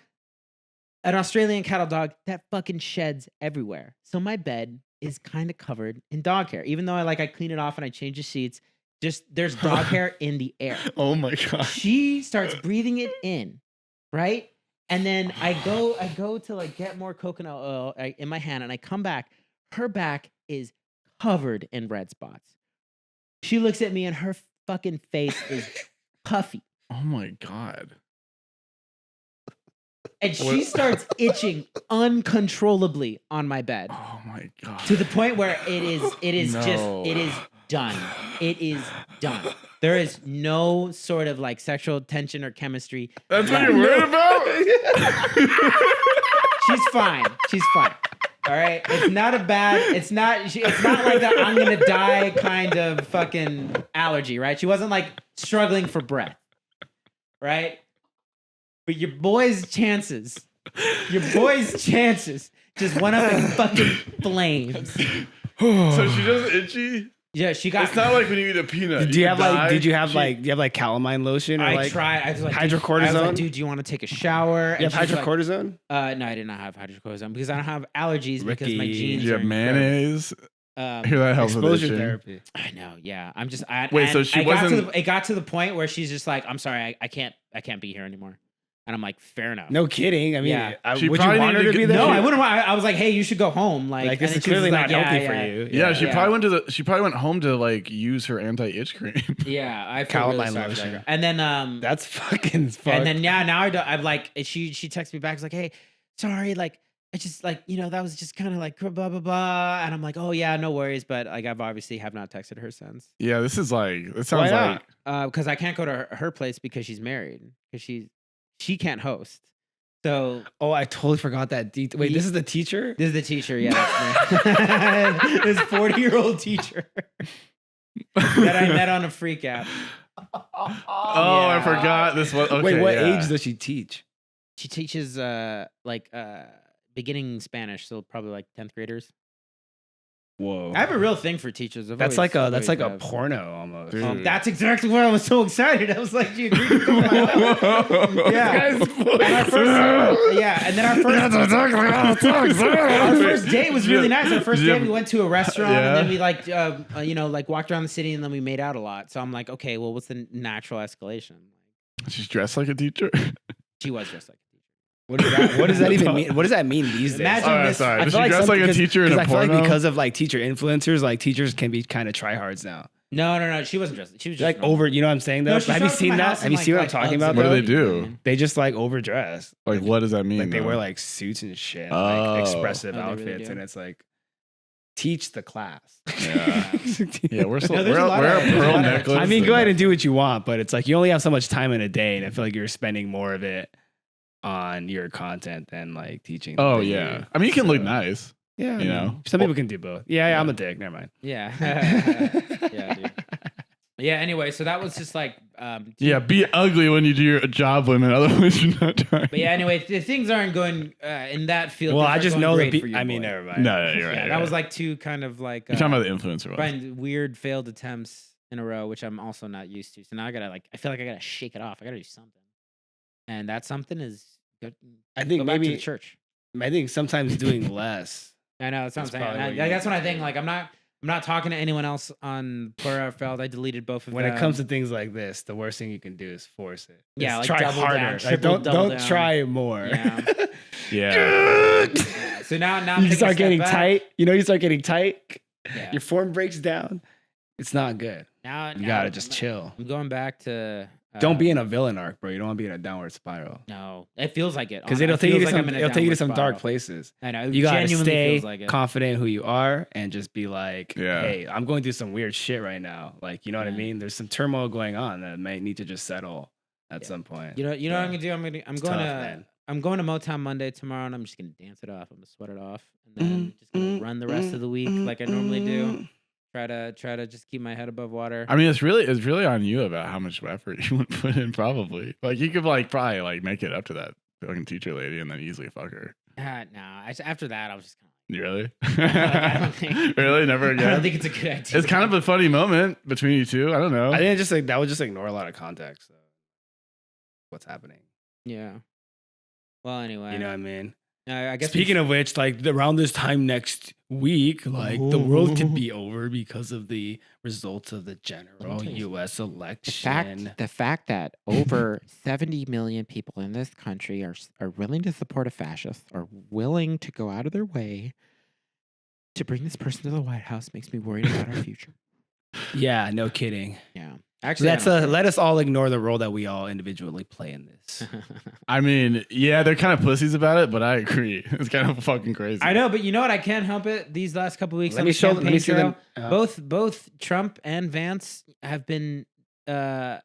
A: an Australian cattle dog that fucking sheds everywhere. So my bed is kind of covered in dog hair. Even though I clean it off and I change the sheets, just there's dog hair in the air.
C: Oh my god.
A: She starts breathing it in, right? And then I go to like get more coconut oil in my hand, and I come back. Her back is covered in red spots. She looks at me, and her fucking face is puffy,
C: Oh my god.
A: and she starts itching uncontrollably on my bed
C: Oh my god.
A: to the point where it is
C: No.
A: done. It is done. There is no sort of like sexual tension or chemistry.
C: That's what you're worried about?
A: She's fine. She's fine. All right. It's not a bad. It's not like that. I'm gonna die kind of fucking allergy, right? She wasn't like struggling for breath, right? But your boy's chances just went up in fucking flames.
C: So she just itchy?
A: Yeah, she got.
C: It's not like when you eat a peanut.
B: Do you have
C: die.
B: do you have
C: She-
B: calamine lotion or
A: I
B: like
A: tried. I was like,
B: hydrocortisone?
A: I was like, dude, do you want to take a shower?
B: you have
A: she's like,
B: hydrocortisone?
A: no, I did not have hydrocortisone because I don't have allergies because my
B: Ricky.
A: genes.
C: Do you
A: are
C: have mayonnaise?
A: incredible.
C: Here, that helps with
B: Exposure
C: itching.
B: therapy.
A: I know. Yeah, I'm just.
C: Wait, so
A: and
C: she
A: I got to
C: wasn't-
A: it got to the point where she's just like, I'm sorry, I can't be here anymore. And I'm like, fair enough.
B: No kidding. I mean,
A: Yeah.
C: She
B: would you
C: probably
B: want her
C: needed
B: to
C: to
B: be
C: get-
B: there?
A: No, I wouldn't. I was like, hey, you should go home. Like,
B: Like, this
A: and
B: is
A: then she was
B: clearly
A: like,
B: not healthy
A: yeah.
B: for you.
C: Yeah, she
A: Yeah.
C: probably went home to like use her anti-itch cream.
A: Yeah, I feel really
B: Calamine
A: sorry for that
B: lotion.
A: girl. And then
B: That's fucking fucked.
A: and then now I don't, I'm like, she texts me back. It's like, hey, sorry, like I just like that was just kind of like blah blah blah. And I'm like, oh yeah, no worries. But like I've obviously have not texted her since.
C: Yeah, this is like it sounds
B: Why
C: like
B: not?
A: Because I can't go to her place because she's married because she can't host. So
B: Oh, I totally forgot that. Wait,
A: He-
B: this is the teacher?
A: this is the teacher. Yeah, that's me. This 40-year-old teacher that I met on a freak app.
C: Oh, I
A: Yeah.
C: forgot this one. Okay,
B: Wait, what
C: yeah.
B: age does she teach?
A: She teaches beginning Spanish, so probably like 10th graders.
B: Whoa.
A: I have a real thing for teachers.
B: That's like a porno almost.
C: Dude.
A: That's exactly why I was so excited. I was like, "You agreed to come to my house?" Yeah. And our first, yeah, and then our first date was really nice. Our first date, we went to a restaurant, and then we like walked around the city, and then we made out a lot. So I'm like, okay, well, what's the natural escalation?
C: She's dressed like a teacher.
A: She was just like.
B: What does that even mean? What does that mean these days?
A: Imagine
C: All right,
A: this-
C: sorry.
B: I
C: Does
B: feel
C: she dress like a
B: because-
C: teacher in a
B: I feel
C: porno?
B: like because of like teacher influencers, like teachers can be kind of tryhards now.
A: No. She wasn't dressed. She was just
B: Like
A: normal.
B: over, you know what I'm saying though?
A: No, she
B: Have you
A: showed up to
B: seen
A: my
B: that?
A: house
B: Have
A: in,
B: you
A: like-
B: seen what I'm
A: like
B: talking
A: Uggs
B: about?
A: and
C: What do
B: though?
C: they do?
B: They just like overdress.
C: Like, what does that mean?
B: Like they wear
C: though?
B: like suits and shit,
C: Oh.
B: like expressive
A: Oh, they really
B: outfits,
A: do?
B: and it's like teach the class.
C: Yeah. Yeah, we're so
A: No, there's a
C: we're
A: lot
C: a
A: of- there's a
C: pearl
A: lot of-
C: necklace.
B: I mean,
C: and
B: go ahead
C: that-
B: and do what you want, but it's like you only have so much time in a day, and I feel like you're spending more of it on your content than like teaching.
C: Oh
B: than
C: yeah.
B: you.
C: I mean, you can look
B: So,
C: nice.
B: Yeah,
C: you know?
B: some people can do both. Yeah,
C: Yeah.
B: I'm a dick. Never mind.
A: Yeah. Yeah, dude. Yeah, anyway, so that was just like
C: Yeah, be ugly when you do your job, women. Otherwise, you're not trying.
A: But yeah, anyway, things aren't going in that field.
B: Well,
A: things
B: I
A: aren't
B: just
A: going
B: know that.
A: great for you,
B: I mean,
A: boy.
B: never mind.
C: No, you're right.
A: Yeah,
C: you're
A: that was
C: right.
A: like two kind of like
C: You're talking about the influencer one.
A: find weird failed attempts in a row, which I'm also not used to. So now I gotta I feel like I gotta shake it off. I gotta do something, and that something is go
B: I think
A: back to
B: maybe.
A: the church.
B: I think sometimes doing less.
A: I know that's what I'm
B: That's
A: saying.
B: probably
A: I-
B: what you
A: that's
B: need
A: what
B: to
A: I think.
B: do.
A: Like I'm not talking to anyone else on Pluralfeld. I deleted both of
B: When
A: them.
B: it comes to things like this, the worst thing you can do is force it.
A: Yeah,
B: Just
A: like
B: try
A: double
B: harder.
A: down,
B: Like,
A: triple
B: don't
A: double
B: don't
A: down.
B: try more.
A: Yeah.
C: Yeah.
A: Yeah, so now I'm
B: you
A: taking a
B: start
A: step
B: getting
A: back.
B: tight. You know, you start getting tight.
A: Yeah.
B: Your form breaks down. It's not good.
A: Now
B: You gotta just chill.
A: I'm going back to.
B: Don't be in a villain arc, bro. You don't want to be in a downward spiral
A: No, it feels like it
B: because
A: It
B: it'll take you to
A: feels like I'm
B: some.
A: in a
B: It'll take you to
A: downward
B: some
A: spiral.
B: dark places.
A: I know. It
B: You gotta
A: genuinely
B: stay
A: feels like it.
B: confident in who you are and just be like,
C: Yeah.
B: hey, I'm going through some weird shit right now. Like, you know what I
A: Yeah.
B: mean? There's some turmoil going on that might need to just settle at
A: Yeah.
B: some point.
A: You know what
B: Yeah.
A: I'm gonna do? I'm
B: It's
A: going
B: tough,
A: to
B: man.
A: I'm going to Motown Monday tomorrow, and I'm just gonna dance it off. I'm gonna sweat it off, and then just gonna run the rest of the week like I normally do. Try to just keep my head above water.
C: I mean, it's really on you about how much effort you would put in. Probably, like you could probably make it up to that fucking teacher lady and then easily fuck her.
A: After that, I was just kind of.
C: You really?
A: I don't think-
C: Really? Never
A: I
C: again?
A: don't think it's a good idea.
C: It's kind of a funny moment between you two. I don't know.
B: I think just like that would just ignore a lot of context of what's happening.
A: Yeah. Well, anyway,
B: You know what I mean?
A: I guess
B: Speaking of which, like around this time next week, like the world could be over because of the results of the general
A: tell you
B: U.S. election.
A: the fact that over 70 million people in this country are willing to support a fascist, are willing to go out of their way to bring this person to the White House makes me worried about our future.
B: Yeah, no kidding.
A: Yeah,
B: So
A: actually,
B: that's let us all ignore the role that we all individually play in this.
C: I mean, yeah, they're kind of pussies about it, but I agree. It's kind of fucking crazy.
A: I know, but you know what? I can't help it. These last couple weeks,
B: Let
A: on
B: me
A: the
B: show. Let
A: campaign
B: me see them.
A: trail, both Trump and Vance have been kind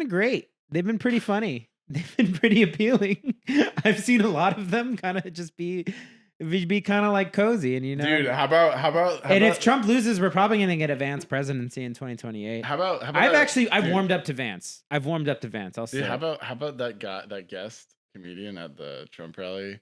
A: of great. They've been pretty funny. They've been pretty appealing. I've seen a lot of them kind of just be kind of like cozy, and you know,
C: Dude, how about
A: and if Trump loses, we're probably gonna get a Vance presidency in 2028.
C: how about
A: I've warmed
C: up.
A: up to Vance. I'll say.
C: Dude, how about that guest comedian at the Trump rally,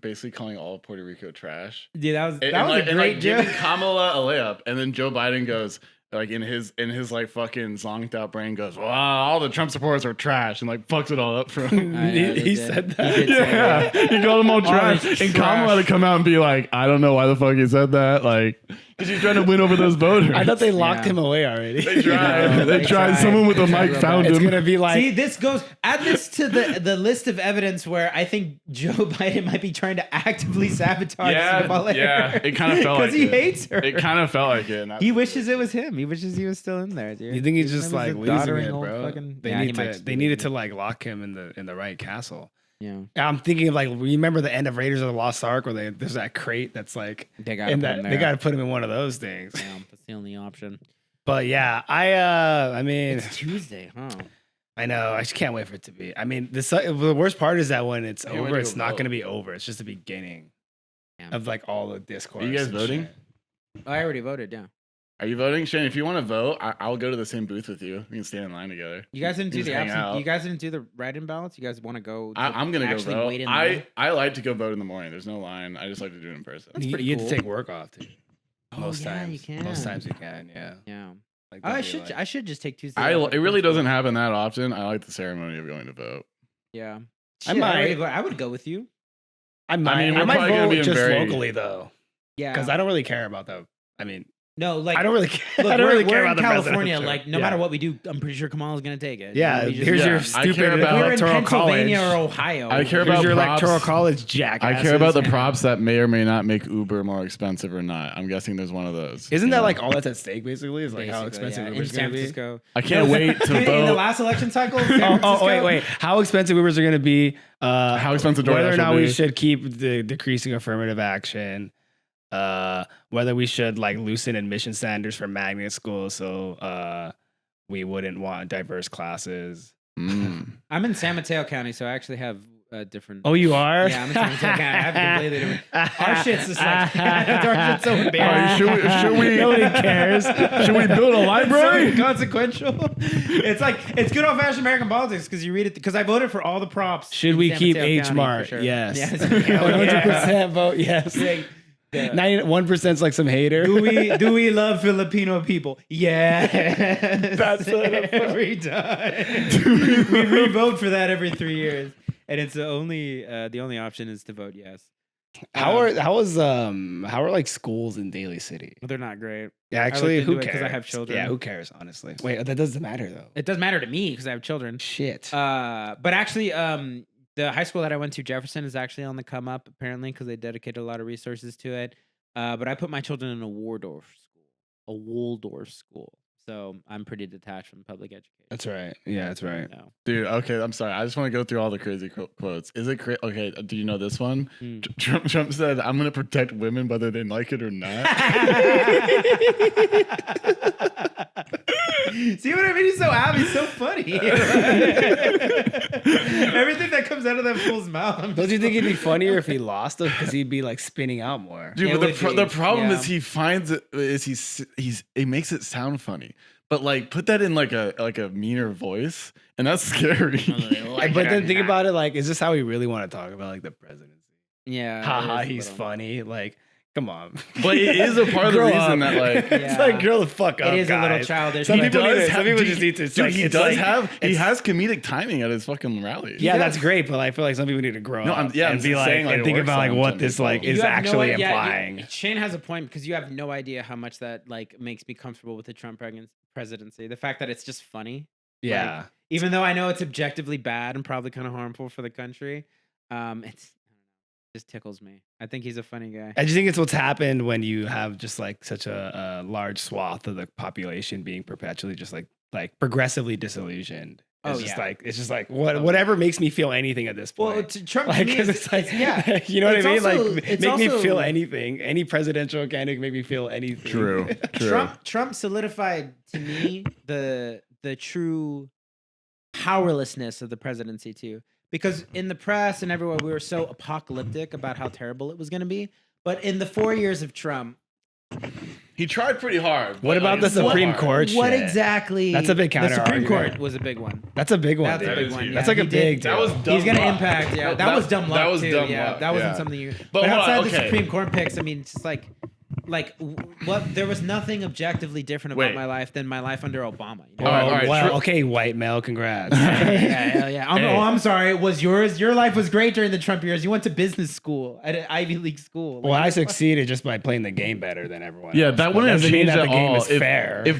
C: basically calling all of Puerto Rico trash?
A: Dude, that was
C: And
A: a great joke.
C: giving Kamala a layup, and then Joe Biden goes like in his like fucking zonked out brain goes, wow, all the Trump supporters are trash, and like fucks it all up for him.
A: I know, they
B: he
A: did.
B: said
A: He
B: that.
A: did say
C: Yeah,
A: that.
C: he called them all trash,
A: this
C: and
A: trash.
C: Kamala had to come out and be like, I don't know why the fuck he said that, like, because he's trying to win over those voters.
B: I thought they locked
A: Yeah.
B: him away already.
C: They tried.
A: No,
C: they
A: they
C: tried.
A: tried.
C: Someone with
A: They
C: a
A: tried
C: mic
A: real
C: found
A: bad.
B: It's
C: him.
B: gonna be like
A: See, this goes add this to the list of evidence where I think Joe Biden might be trying to actively sabotage Kamala
C: yeah. It kind of felt like
A: because he
C: it.
A: hates her.
C: It kind of felt like it. and
A: He wishes it was him. He wishes he was still in there, dude.
B: you think he's just
A: Him as
B: like
A: a
B: losing
A: doddering
B: it,
A: old
B: bro.
A: fucking-
B: They
A: Yeah, he
B: need
A: might
B: to.
A: just
B: They
A: be
B: needed
A: losing
B: to like lock him in the right castle.
A: Yeah,
B: I'm thinking of like remember the end of Raiders of the Lost Ark where there's that crate that's like
A: they got
B: and
A: him
B: that
A: there.
B: they got to put him in one of those things.
A: Yeah, that's the only option.
B: But yeah, I mean,
A: It's Tuesday, huh?
B: I know. I just can't wait for it to be. I mean, the worst part is that when it's
C: I can't wait
B: over,
C: to
B: it's
C: go
B: not
C: vote.
B: going to be over. It's just the beginning
A: Yeah.
B: of like all the discourse.
C: Are you guys
B: and
C: voting?
B: shit.
A: I already voted. Yeah.
C: Are you voting, Shane? If you want to vote, I'll go to the same booth with you. We can stand in line together.
A: You guys didn't do
C: just
A: the
C: hang
A: absent.
C: out.
A: You guys didn't do the write-in ballots. You guys want to go?
C: I'm gonna go
A: actually
C: vote.
A: wait in line?
C: I like to go vote in the morning. There's no line. I just like to do it in person.
A: That's
B: You,
A: pretty
B: you
A: cool.
B: get to take work off, too.
A: Oh,
B: Most
A: yeah,
B: times.
A: you
B: Most
A: can.
B: times you can, yeah.
A: Yeah.
B: Like,
A: I
B: that'd be
A: should.
B: like-
A: I should just take Tuesday.
C: It
A: off, like,
C: really
A: principle.
C: doesn't happen that often. I like the ceremony of going to vote.
A: Yeah.
B: I
A: Shit,
B: might.
A: already I would go with you.
B: I might,
C: mean,
B: I
C: we're
B: might
C: probably gonna
B: vote
C: be in
B: just
C: very-
B: locally, though.
A: Yeah.
B: Because I don't really care about that. I mean,
A: no, like
B: I don't really care.
A: Look,
B: I don't really
A: we're
B: care
A: in
B: about the
A: California.
B: presidential.
A: Like, no
B: Yeah.
A: matter what we do, I'm pretty sure Kamala's gonna take it.
B: Yeah,
A: We just-
B: here's
C: Yeah,
B: your
C: I
B: stupid
C: care about-
A: If we were in
B: electoral
A: Pennsylvania
B: college.
A: or Ohio.
C: I care
B: Here's
C: about
B: your
C: props.
B: electoral college, jackass.
C: I care about the props that may or may not make Uber more expensive or not. I'm guessing there's one of those.
B: Isn't
C: you
B: that
C: know?
B: like all that's at stake? Basically, is like how
A: Basically,
B: expensive
A: yeah, in
B: Uber's
A: San
B: gonna be.
A: Francisco.
C: I can't wait to
A: In the
C: vote.
A: last election cycle. San
B: Oh,
A: Francisco,
B: wait. How expensive Ubers are going to be?
C: How expensive
B: Whether
C: DoorDash
B: or not
C: will
B: we
C: be.
B: should keep the decreasing affirmative action. Whether we should like loosen admission standards for magnet schools so we wouldn't want diverse classes.
C: Mm.
A: I'm in San Mateo County, so I actually have a different.
B: Oh, you are?
A: Yeah, I'm in San Mateo County. I have completely different. Our shit's just like our shit's so
C: Alright,
A: embarrassing.
C: should we?
B: Nobody cares.
C: Should we build a
A: It's
C: library?
A: so inconsequential. It's like it's good old fashioned American politics because you read it. Because I voted for all the props.
B: Should
A: in
B: we
A: San
B: keep
A: Mateo
B: H
A: County,
B: Mart?
A: for sure.
B: Yes.
A: Yes.
B: 100% vote yes.
A: Yeah.
B: 1% like some hater.
A: Do we love Filipino people? Yeah.
B: That's
A: every time. We re-vote for that every 3 years, and it's the only option is to vote yes.
B: How are like schools in Daly City?
A: They're not great.
B: Yeah, actually,
A: looked
B: who
A: into it
B: cares?
A: 'cause I have children.
B: Yeah, who cares? Honestly, wait, that doesn't matter though.
A: It does matter to me because I have children.
B: Shit.
A: But actually, the high school that I went to, Jefferson, is actually on the come up apparently because they dedicated a lot of resources to it. But I put my children in a Waldorf school, so I'm pretty detached from public education.
B: That's right. Yeah, that's right.
A: No.
C: Dude, okay, I'm sorry. I just want to go through all the crazy quotes. Is it okay? Do you know this one?
A: Hmm.
C: Trump said, "I'm going to protect women whether they like it or not."
A: See what I mean? He's so happy. He's so funny. Everything that comes out of that fool's mouth. I'm
B: Don't you
A: just
B: think it'd be
A: like-
B: funnier if he lost though? Because he'd be like spinning out more.
C: Dude,
A: It
C: but
A: would be,
C: the problem
A: yeah.
C: is he finds it is he makes it sound funny. But like put that in like a meaner voice, and that's scary.
B: But then think about it, like, is this how we really want to talk about like the presidency?
A: Yeah. it
B: Haha,
A: is a
B: he's
A: little.
B: funny. Like, come on.
C: But it is a part of the
B: Grow
C: reason
B: up.
C: that like
B: It's
A: Yeah.
B: like grow the fuck up.
A: It is a little
B: guys.
A: childish.
B: Some
A: but-
B: people need to- some people
C: dude,
B: just need to. It's
C: dude,
B: like,
C: he
B: it's
C: does
B: like-
C: he has comedic timing at his fucking rallies.
B: Yeah,
A: He
B: that's
A: does.
B: great, but I feel like some people need to grow
C: No,
B: up
C: I'm
B: and be like,
C: saying, like,
B: and
C: it
B: think
C: works
B: about like
C: on
B: what
C: some
B: this
C: people.
B: like
A: You
B: is
A: have no
B: actually
A: idea-
B: implying.
A: Shane has a point because you have no idea how much that like makes me comfortable with the Trump presidency. The fact that it's just funny.
B: Yeah.
A: Even though I know it's objectively bad and probably kind of harmful for the country, just tickles me. I think he's a funny guy.
B: I just think it's what's happened when you have just like such a large swath of the population being perpetually just like progressively disillusioned. It's
A: Oh,
B: just
A: yeah.
B: like it's just like whatever makes me feel anything at this point.
A: Well, Trump to
B: like
A: me
B: 'cause
A: is,
B: it's like
A: yeah.
B: you know what
A: It's
B: I mean?
A: also-
B: Like
A: it's
B: make me
A: also-
B: feel anything. Any presidential candidate make me feel anything.
C: True. True.
A: Trump solidified to me the true powerlessness of the presidency too. Because in the press and everywhere we were so apocalyptic about how terrible it was going to be. But in the 4 years of Trump,
C: He tried pretty hard.
B: What
C: but,
B: about
C: like,
B: the
C: so
B: Supreme
C: hard.
B: Court?
A: what
B: shit.
A: exactly?
B: That's a big
A: The Supreme
B: counter-argument.
A: Court was a big one.
B: That's a big one.
A: That's a
B: dude.
A: big
C: is
A: one.
C: huge.
A: Yeah.
B: That's like a
A: He
B: big
A: did-
C: That was dumb
A: He's gonna
C: luck.
A: impact. Yeah,
C: No,
A: that was dumb luck
C: that was
A: too.
C: dumb
A: yeah,
C: luck,
A: that wasn't
C: yeah.
A: something you.
C: But
A: But
C: hold on,
A: outside the
C: okay.
A: Supreme Court picks, I mean, it's just like what? There was nothing objectively different about
C: Wait.
A: my life than my life under Obama. You know?
C: All right,
B: well,
C: true.
B: okay, white male, congrats.
A: yeah, hell yeah.
C: Hey.
A: Oh, I'm sorry. Was yours? Your life was great during the Trump years. You went to business school at an Ivy League school.
B: Well, I succeeded just by playing the game better than everyone.
C: Yeah,
B: else.
C: that wouldn't have
B: doesn't mean
C: changed
B: that
C: at
B: the game
C: all.
B: is fair.
C: If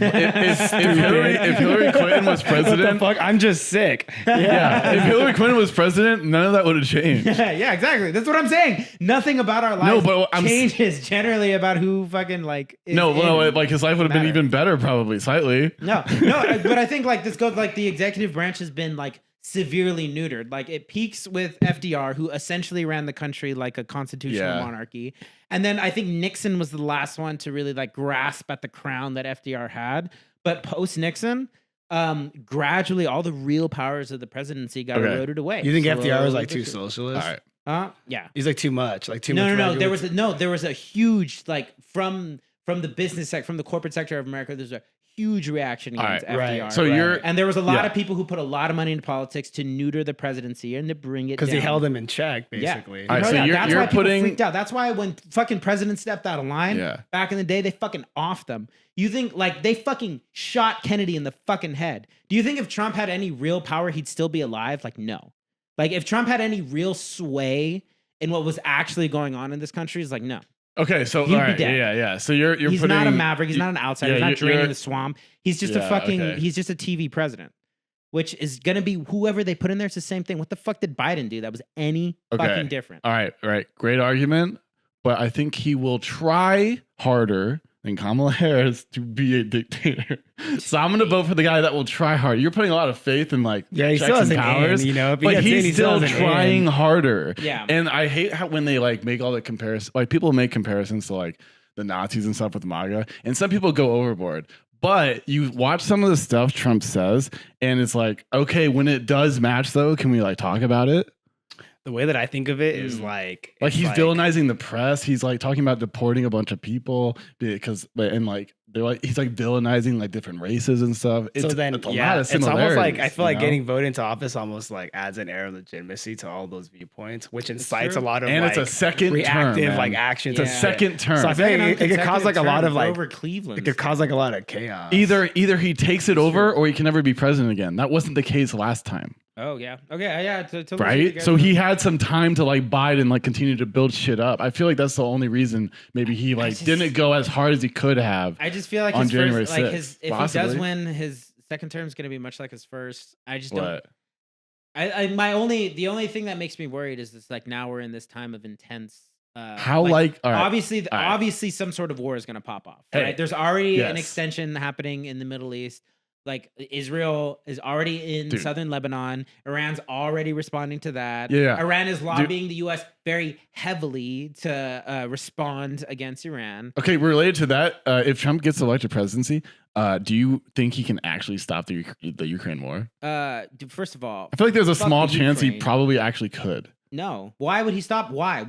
C: Hillary Clinton was
B: what the
C: president,
B: fuck? I'm just sick.
C: yeah, if Hillary Clinton was president, none of that would have changed.
A: yeah, exactly. That's what I'm saying. Nothing about our
C: No,
A: lives
C: but I'm s-
A: changes generally about who fucking like. Is in.
C: Like his life would have been
A: matter.
C: even better, probably slightly.
A: No, but I think like this goes like the executive branch has been like severely neutered. Like it peaks with FDR, who essentially ran the country like a constitutional
C: Yeah.
A: monarchy, and then I think Nixon was the last one to really like grasp at the crown that FDR had. But post Nixon, gradually all the real powers of the presidency got
C: Okay.
A: eroded away.
B: You think FDR was
A: Slowly
B: like too
A: but surely.
C: All
B: socialist?
C: right.
A: Yeah.
B: He's like too much, like too
A: No,
B: much.
A: no, no.
B: regulatory-
A: There was a huge like from the business sector, from the corporate sector of America. There's a huge reaction
C: All
A: against
C: right.
A: FDR.
B: Right.
C: So you're
A: and there was a lot
C: Yeah.
A: of people who put a lot of money into politics to neuter the presidency and to bring it
B: because
A: down.
B: he held him in check,
A: Yeah.
B: basically.
C: All right,
A: No,
C: so
A: yeah,
C: you're-
A: that's
C: you're
A: why people
C: putting-
A: freaked out. That's why when fucking presidents stepped out of line
C: Yeah.
A: back in the day, they fucking offed them. You think like they fucking shot Kennedy in the fucking head? Do you think if Trump had any real power, he'd still be alive? Like no. Like if Trump had any real sway in what was actually going on in this country, is like no.
C: Okay, so
A: He'd be
C: all right,
A: dead.
C: yeah. So you're
A: He's
C: putting
A: not a maverick. He's not an outsider.
C: yeah,
A: he's not
C: you're-
A: draining
C: you're-
A: the swamp. He's just a
C: Yeah,
A: fucking.
C: okay.
A: He's just a TV president, which is gonna be whoever they put in there. It's the same thing. What the fuck did Biden do that was any
C: Okay.
A: fucking different?
C: All right. Great argument, but I think he will try harder than Kamala Harris to be a dictator. So I'm gonna vote for the guy that will try hard. You're putting a lot of faith in like
B: Yeah, he
C: checks
B: still has
C: and
B: an
C: powers,
B: in, you know, if he
C: but
B: gets in,
C: he's
B: he still
C: still
B: has an
C: trying
B: in.
C: harder.
A: Yeah.
C: And I hate how when they like make all the comparisons, like people make comparisons to like the Nazis and stuff with MAGA, and some people go overboard. But you watch some of the stuff Trump says, and it's like, okay, when it does match, though, can we like talk about it?
B: The way that I think of it is
A: Mm.
B: like
C: Like
B: it's
C: he's villainizing the press. He's like talking about deporting a bunch of people because, and like they're like he's like villainizing like different races and stuff. It's,
B: So then,
C: it's a
B: yeah,
C: lot of
B: it's almost like
C: similarities,
B: I feel
C: you
B: like
C: know?
B: getting voted into office almost like adds an air of legitimacy to all those viewpoints, which incites a
A: true.
B: lot of
C: and
B: like
C: it's a second
B: reactive
C: term,
B: like
C: man.
B: actions.
C: It's a
A: Yeah.
C: second term.
B: So I feel like it could cause like a lot of like
A: over Cleveland.
B: it could cause like a lot of chaos.
C: Either he takes it over or he can never be president again. That wasn't the case last time,
A: Oh yeah. Okay. Yeah. To
C: right? So he had some time to like bide and like continue to build shit up. I feel like that's the only reason maybe he like
A: just-
C: didn't go as hard as he could have.
A: I just feel like
C: on
A: his
C: January
A: first, like
C: 6th,
A: his, if he
C: possibly.
A: does win, his second term is going to be much like his first. I just don't.
C: What?
A: The only thing that makes me worried is this like now we're in this time of intense.
C: How like all right.
A: obviously
C: all right.
A: obviously some sort of war is going to pop off.
C: Hey,
A: Right? There's already an
C: yes.
A: extension happening in the Middle East. Like Israel is already in
C: Dude.
A: southern Lebanon. Iran's already responding to that.
C: Yeah.
A: Iran is lobbying the U.S. very heavily to respond against Iran.
C: Okay, related to that, if Trump gets elected presidency, do you think he can actually stop the Ukraine war?
A: First of all,
C: I feel like there's a
A: Fuck
C: small
A: the
C: chance he
A: Ukraine.
C: probably actually could.
A: no. Why would he stop? Why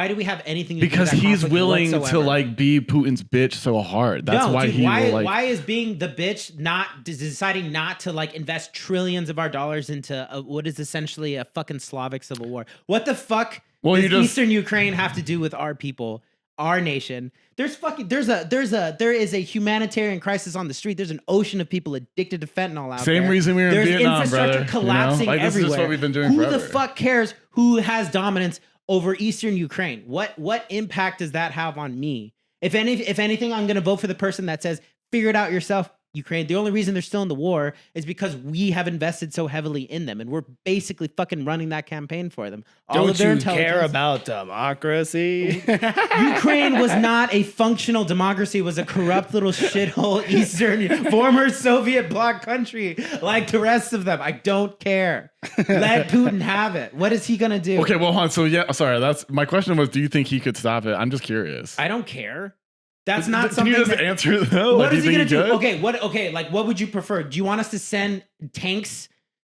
A: do we have anything to do with
C: Because
A: that
C: he's
A: conflict
C: willing
A: whatsoever?
C: to like be Putin's bitch so hard. That's
A: No,
C: why
A: dude,
C: he will like.
A: why is being the bitch not deciding not to like invest trillions of our dollars into what is essentially a fucking Slavic civil war? What the fuck
C: Well,
A: does
C: you just-
A: Eastern Ukraine have to do with our people, our nation? There is a humanitarian crisis on the street. There's an ocean of people addicted to fentanyl out there.
C: Same reason we were in
A: There's
C: Vietnam,
A: infrastructure
C: brother.
A: collapsing
C: Like, this is
A: everywhere.
C: just what we've been doing
A: Who
C: forever.
A: the fuck cares who has dominance over Eastern Ukraine? What impact does that have on me? If anything, I'm gonna vote for the person that says, figure it out yourself, Ukraine. The only reason they're still in the war is because we have invested so heavily in them, and we're basically fucking running that campaign for them. All
B: Don't
A: of their
B: you care
A: intelligence.
B: about democracy?
A: Ukraine was not a functional democracy. It was a corrupt little shithole Eastern former Soviet bloc country like the rest of them. I don't care. Let Putin have it. What is he gonna do?
C: Okay, well, hold on. So yeah, sorry. That's my question was, do you think he could stop it? I'm just curious.
A: I don't care. That's not
C: Can
A: something.
C: you just
A: that-
C: answer though?
A: What
C: Like,
A: is
C: do
A: he
C: you
A: gonna
C: think
A: do?
C: could?
A: Okay, like what would you prefer? Do you want us to send tanks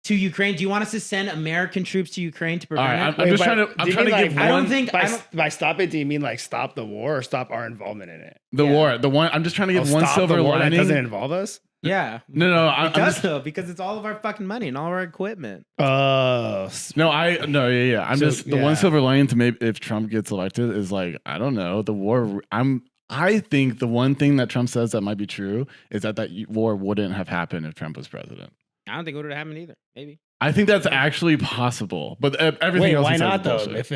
A: to Ukraine? Do you want us to send American troops to Ukraine to
C: All
A: prevent
C: right,
A: it?
C: I'm just trying to.
B: do
C: I'm
B: you
C: trying to
B: mean,
C: give
B: like,
A: I don't
C: one.
A: think
B: by stop it, do you mean like stop the war or stop our involvement in it?
C: The
A: Yeah.
C: war. The one. I'm just trying to give
B: Oh,
C: one
B: stop
C: silver
B: the war that
C: lining.
B: doesn't involve us.
A: Yeah.
C: No. I'm
A: It does
C: just,
A: though, because it's all of our fucking money and all of our equipment.
B: Oh,
C: no. Yeah. I'm
B: So,
C: just the one
B: yeah.
C: silver lining to maybe if Trump gets elected is like I don't know the war. I think the one thing that Trump says that might be true is that war wouldn't have happened if Trump was president.
A: I don't think it would have happened either. Maybe.
C: I think that's actually possible, but everything
B: wait,
C: else.
B: why
C: he says
B: not
C: is
B: though?
C: bullshit.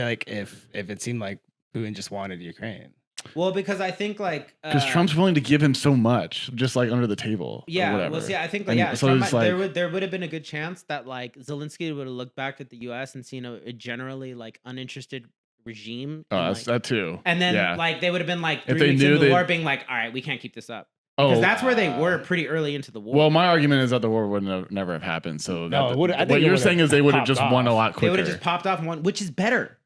B: If it seemed like Putin just wanted Ukraine.
A: Well, because I think like
C: Because Trump's willing to give him so much, just like under the table. or
A: yeah,
C: whatever.
A: well, see, I think
C: And
A: like, yeah,
C: so
A: Trump
C: it's
A: might-
C: like-
A: there would have been a good chance that like Zelensky would have looked back at the U.S. and seen a generally like uninterested regime.
C: Oh,
A: and,
C: that's
A: like,
C: that too.
A: and then
C: yeah.
A: like they would have been like
C: If
A: 3
C: they
A: weeks
C: knew
A: into the
C: they-
A: war, being like, all right, we can't keep this up. Because that's where they were pretty early into the war.
C: Well, my argument is that the war would never have happened. So
B: No, it would- I think
C: what
B: it
C: you're
B: would've
C: saying is they would have
B: popped
C: just won a
B: off.
C: lot
A: they
C: quicker.
A: would have just popped off one, which is better.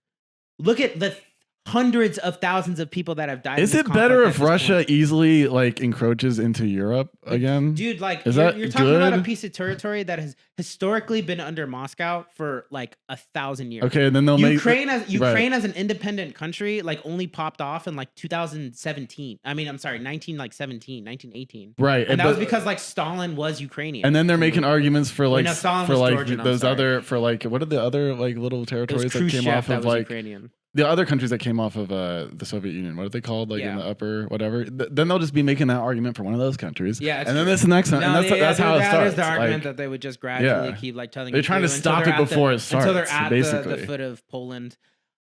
A: Look at the hundreds of thousands of people that have died.
C: Is
A: in
C: it
A: this
C: better
A: conflict
C: if
A: at this
C: Russia
A: point.
C: easily like encroaches into Europe again?
A: Dude, like
C: Is
A: you're,
C: that
A: you're talking about a
C: good?
A: piece of territory that has historically been under Moscow for like 1,000 years.
C: Okay, and then they'll
A: Ukraine
C: make
A: Ukraine as an independent country like only popped off in like 2017. I mean, I'm sorry, 1918.
C: right,
A: And that was
C: but-
A: because like Stalin was Ukrainian.
C: and then they're making arguments for like
A: no, Stalin
C: for
A: was
C: like
A: Georgian, I'm
C: those
A: sorry.
C: other for like what are the other like little
A: it was
C: territories that
A: Khrushchev
C: came off
A: that
C: of
A: was
C: like
A: Ukrainian.
C: the other countries that came off of the Soviet Union? What are they called? Like in
A: Yeah.
C: the upper whatever. Then they'll just be making that argument for one of those countries.
A: Yeah, it's
C: and then
A: true.
C: this next one,
A: No,
C: and that's
A: yeah,
C: how it
A: that
C: starts.
A: is the argument
C: Like,
A: that they would just gradually
C: yeah.
A: keep like telling.
C: They're
A: you
C: trying to
A: through until
C: stop
A: they're
C: it
A: at the-
C: before it starts,
A: Until they're at
C: basically.
A: the foot of Poland.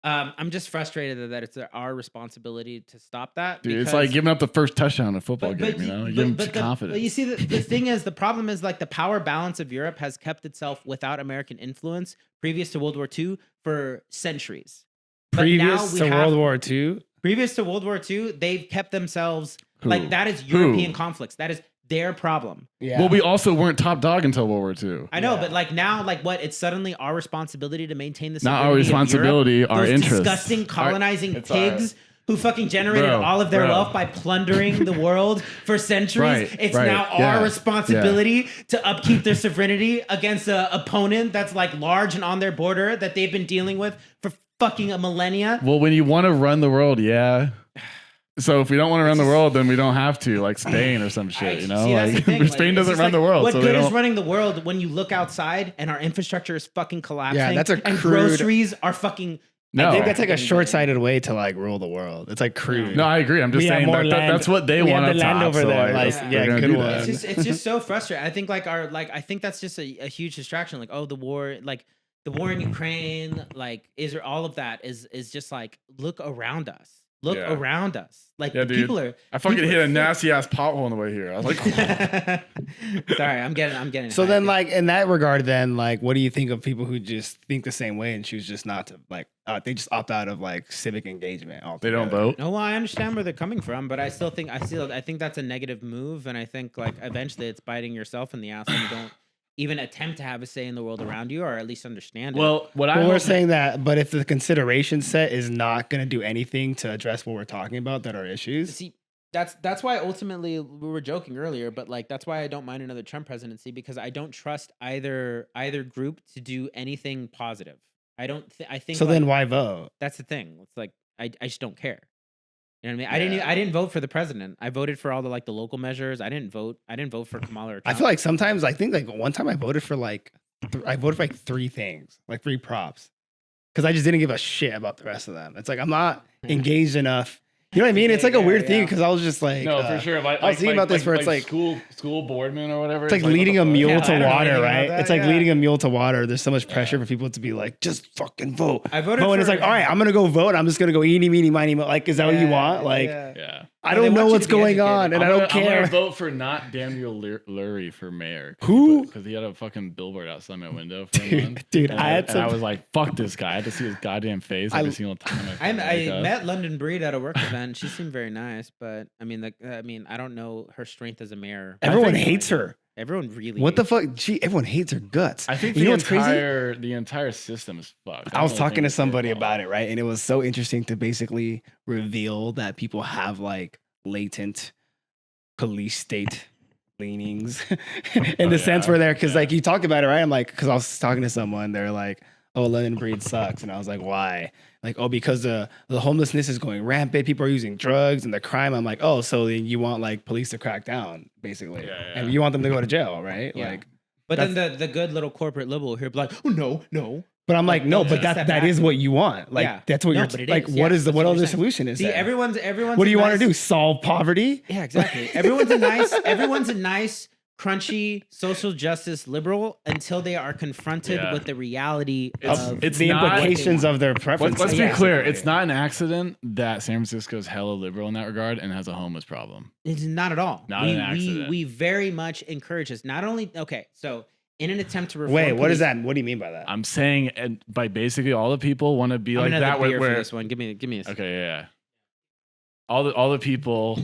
A: I'm just frustrated that it's our responsibility to stop that.
C: dude, it's
A: because-
C: like giving up the first touchdown in a football game. You know, you give them
A: but
C: confidence.
A: you see, the thing is, the problem is like the power balance of Europe has kept itself without American influence previous to World War II for centuries. But now
B: Previous
A: we
B: to
A: have-
B: World War II.
A: Previous to World War II, they've kept themselves
C: Who?
A: like that is
C: Who?
A: European conflicts. That is their problem.
B: Yeah.
C: Well, we also weren't top dog until World War II.
A: I know,
B: Yeah.
A: but like now, like what? It's suddenly our responsibility to maintain the
C: Not our
A: sovereignty of Europe?
C: responsibility, our
A: Those
C: interest.
A: disgusting colonizing
C: it's our-
A: pigs who fucking generated
C: Bro,
A: all of their
C: bro.
A: wealth by plundering the world for centuries.
C: Right,
A: It's
C: right,
A: now
C: yeah,
A: our responsibility to upkeep their sovereignty against an opponent that's like large and on their border that they've been dealing with for fucking a millennia.
C: Well, when you want to run the world, yeah. So if we don't want to run the world, then we don't have to, like Spain or some shit, you know?
A: See, that's the
C: Like,
A: thing.
C: Spain
A: Like, it's
C: doesn't
A: just
C: run
A: like,
C: the world.
A: What
C: so they
A: good is
C: don't,
A: running the world when you look outside and our infrastructure is fucking collapsing?
B: Yeah, that's a
A: and
B: crude-
A: groceries are fucking.
C: no,
B: I think that's like a short-sighted way to like rule the world. It's like crude.
C: no, I agree. I'm just
B: We have
C: saying
B: more
C: that,
B: land.
C: that's what they
B: We
C: want
B: have
C: up
B: the land
C: top,
B: over
C: so,
B: there,
C: like,
B: like,
C: they're
B: yeah,
C: gonna
B: good
C: do
B: one.
C: that.
A: It's just so frustrating. I think like I think that's just a huge distraction. Like, oh, the war, like the war in Ukraine, like Israel, all of that is just like look around us. Look
C: Yeah.
A: around us. Like
C: Yeah,
A: the
C: dude.
A: people are.
C: I fucking
A: people
C: hit
A: are
C: a
A: sick.
C: nasty ass pothole on the way here. I was like,
A: Sorry, I'm getting.
B: So
A: hyped.
B: then, like in that regard, then like, what do you think of people who just think the same way and choose just not to like? They just opt out of like civic engagement.
C: they don't
B: altogether?
C: vote.
A: No, well, I understand where they're coming from, but I think that's a negative move, and I think like eventually it's biting yourself in the ass when you don't even attempt to have a say in the world around you, or at least understand it.
C: Well, what I
B: Well, we're
C: hope-
B: saying that, but if the consideration set is not going to do anything to address what we're talking about, that are issues.
A: See, that's why ultimately we were joking earlier, but like that's why I don't mind another Trump presidency, because I don't trust either group to do anything positive. I think
B: So
A: like,
B: then, why vote?
A: that's the thing. It's like I just don't care. You know what I mean? I didn't vote for the president. I voted for all the like the local measures. I didn't vote for Kamala or Trump.
B: I feel like sometimes I think like one time I voted for like I voted for like three things, like three props, because I just didn't give a shit about the rest of them. It's like I'm not engaged enough. You know what I mean? It's like a
A: Yeah,
B: weird thing
A: yeah.
B: because I was just like,
C: No, for sure. Like,
B: I was thinking about this where it's like
C: school boardman or whatever.
B: it's like
C: what
B: leading
C: the
B: a
C: fuck?
B: mule
A: Yeah, I
B: to
A: don't know
B: water,
A: anything about
B: right?
A: that,
B: It's like
A: yeah.
B: leading a mule to water. There's so much pressure for people to be like, just fucking vote.
A: I voted
B: Vote, and it's
A: for-
B: like, all right, I'm gonna go vote. I'm just gonna go eeny, meeny, miny, mo. Like, is that what you want? Like,
C: Yeah.
B: I
A: No, they
B: don't know
A: want you
B: what's
A: to be
B: going
A: educated.
B: on, and I
C: I'm
B: don't
C: gonna
B: care.
C: vote for not Daniel Lurie for mayor.
B: Who?
C: Because he had a fucking billboard outside my window for a
B: Dude,
C: month.
B: dude,
C: and
B: I had
C: and I
B: some-
C: was like, fuck this guy. I had to see his goddamn face every single time.
A: I
C: wake up.
A: met London Breed at a work event. She seemed very nice, but I mean, I don't know her strength as a mayor.
B: Everyone
C: think-
B: hates her.
A: Everyone really.
B: What the
A: hates
B: fuck? Everyone hates her guts.
C: I think
B: you know
C: the
B: what's crazy?
C: entire system is fucked.
B: I was talking to somebody about it, right? And it was so interesting to basically reveal that people have like latent police state leanings in the sense where they're, because like you talk about it, right? I'm like, because I was talking to someone, they're like, oh, London Breed sucks. And I was like, why? Like, oh, because the homelessness is going rampant. People are using drugs and the crime. I'm like, oh, so then you want like police to crack down, basically.
C: Yeah, yeah.
B: And you want them to go to jail, right?
A: Yeah.
B: Like,
A: But then the good little corporate liberal here be like, oh no.
B: but I'm like,
A: Like,
B: no,
A: don't
B: but
A: take a step
B: that
A: back.
B: is what you want. Like,
A: Yeah.
B: that's what
A: No,
B: you're
A: but it
B: like.
A: is.
B: What
A: Yeah,
B: is the
A: that's
B: what
A: what
B: other
A: you're saying.
B: solution is
A: See,
B: there?
A: everyone's.
B: What do you want to
A: nice-
B: do? Solve poverty?
A: Yeah, exactly. Everyone's a nice, crunchy social justice liberal until they are confronted
C: Yeah.
A: with the reality
C: It's-
A: of
C: it's
B: the
C: not-
B: implications of their preferences.
C: Let's be
A: Yeah.
C: clear. It's not an accident that San Francisco is hella liberal in that regard and has a homeless problem.
A: It's not at all.
C: Not an accident.
A: We very much encourage this. Not only so in an attempt to reform.
B: Wait, what is
A: police-
B: that? What do you mean by that?
C: I'm saying, and by basically all the people want to be
A: I'm
C: like
A: gonna have
C: that.
A: a beer
C: Where
A: for this one. Give me a.
C: okay, yeah. All the people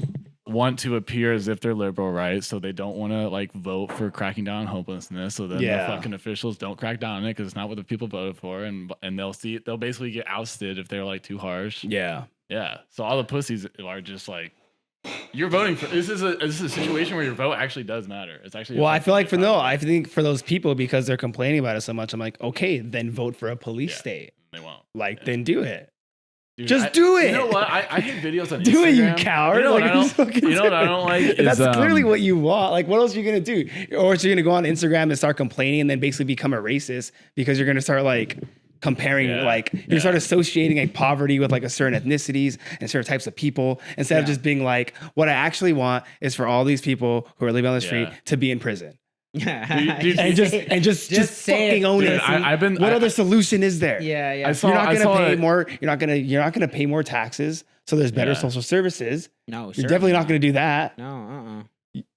C: want to appear as if they're liberal, right? So they don't want to like vote for cracking down on homelessness. So then the fucking officials don't crack down on it because it's not what the people voted for, and they'll basically get ousted if they're like too harsh.
B: Yeah.
C: Yeah. So all the pussies are just like, you're voting for this is a situation where your vote actually does matter. It's actually
B: Well, I feel like I think for those people, because they're complaining about it so much, I'm like, okay, then vote for a police state.
C: they won't.
B: Like, then do it.
C: Dude,
B: Just do it.
C: You know what? I hit videos on
B: Do
C: Instagram.
B: it, you coward.
C: You know what
B: Like,
C: I
B: just
C: don't,
B: fucking
C: you know what
B: do
C: I
B: it.
C: don't like is
B: That's clearly what you want. Like, what else are you gonna do? Or you're gonna go on Instagram and start complaining and then basically become a racist because you're gonna start like comparing, like you start associating like poverty with like a certain ethnicities and certain types of people instead of just being like, what I actually want is for all these people who are living on the street to be in prison.
C: Dude,
B: And just
A: say
B: fucking
A: it.
B: own
C: Dude,
B: it.
C: I've been.
B: What other solution is there?
A: Yeah, yeah.
C: I
B: You're not gonna pay
C: it.
B: more. You're not gonna pay more taxes. So there's better
C: Yeah.
B: social services.
A: No,
B: You're definitely not gonna do that.
A: No,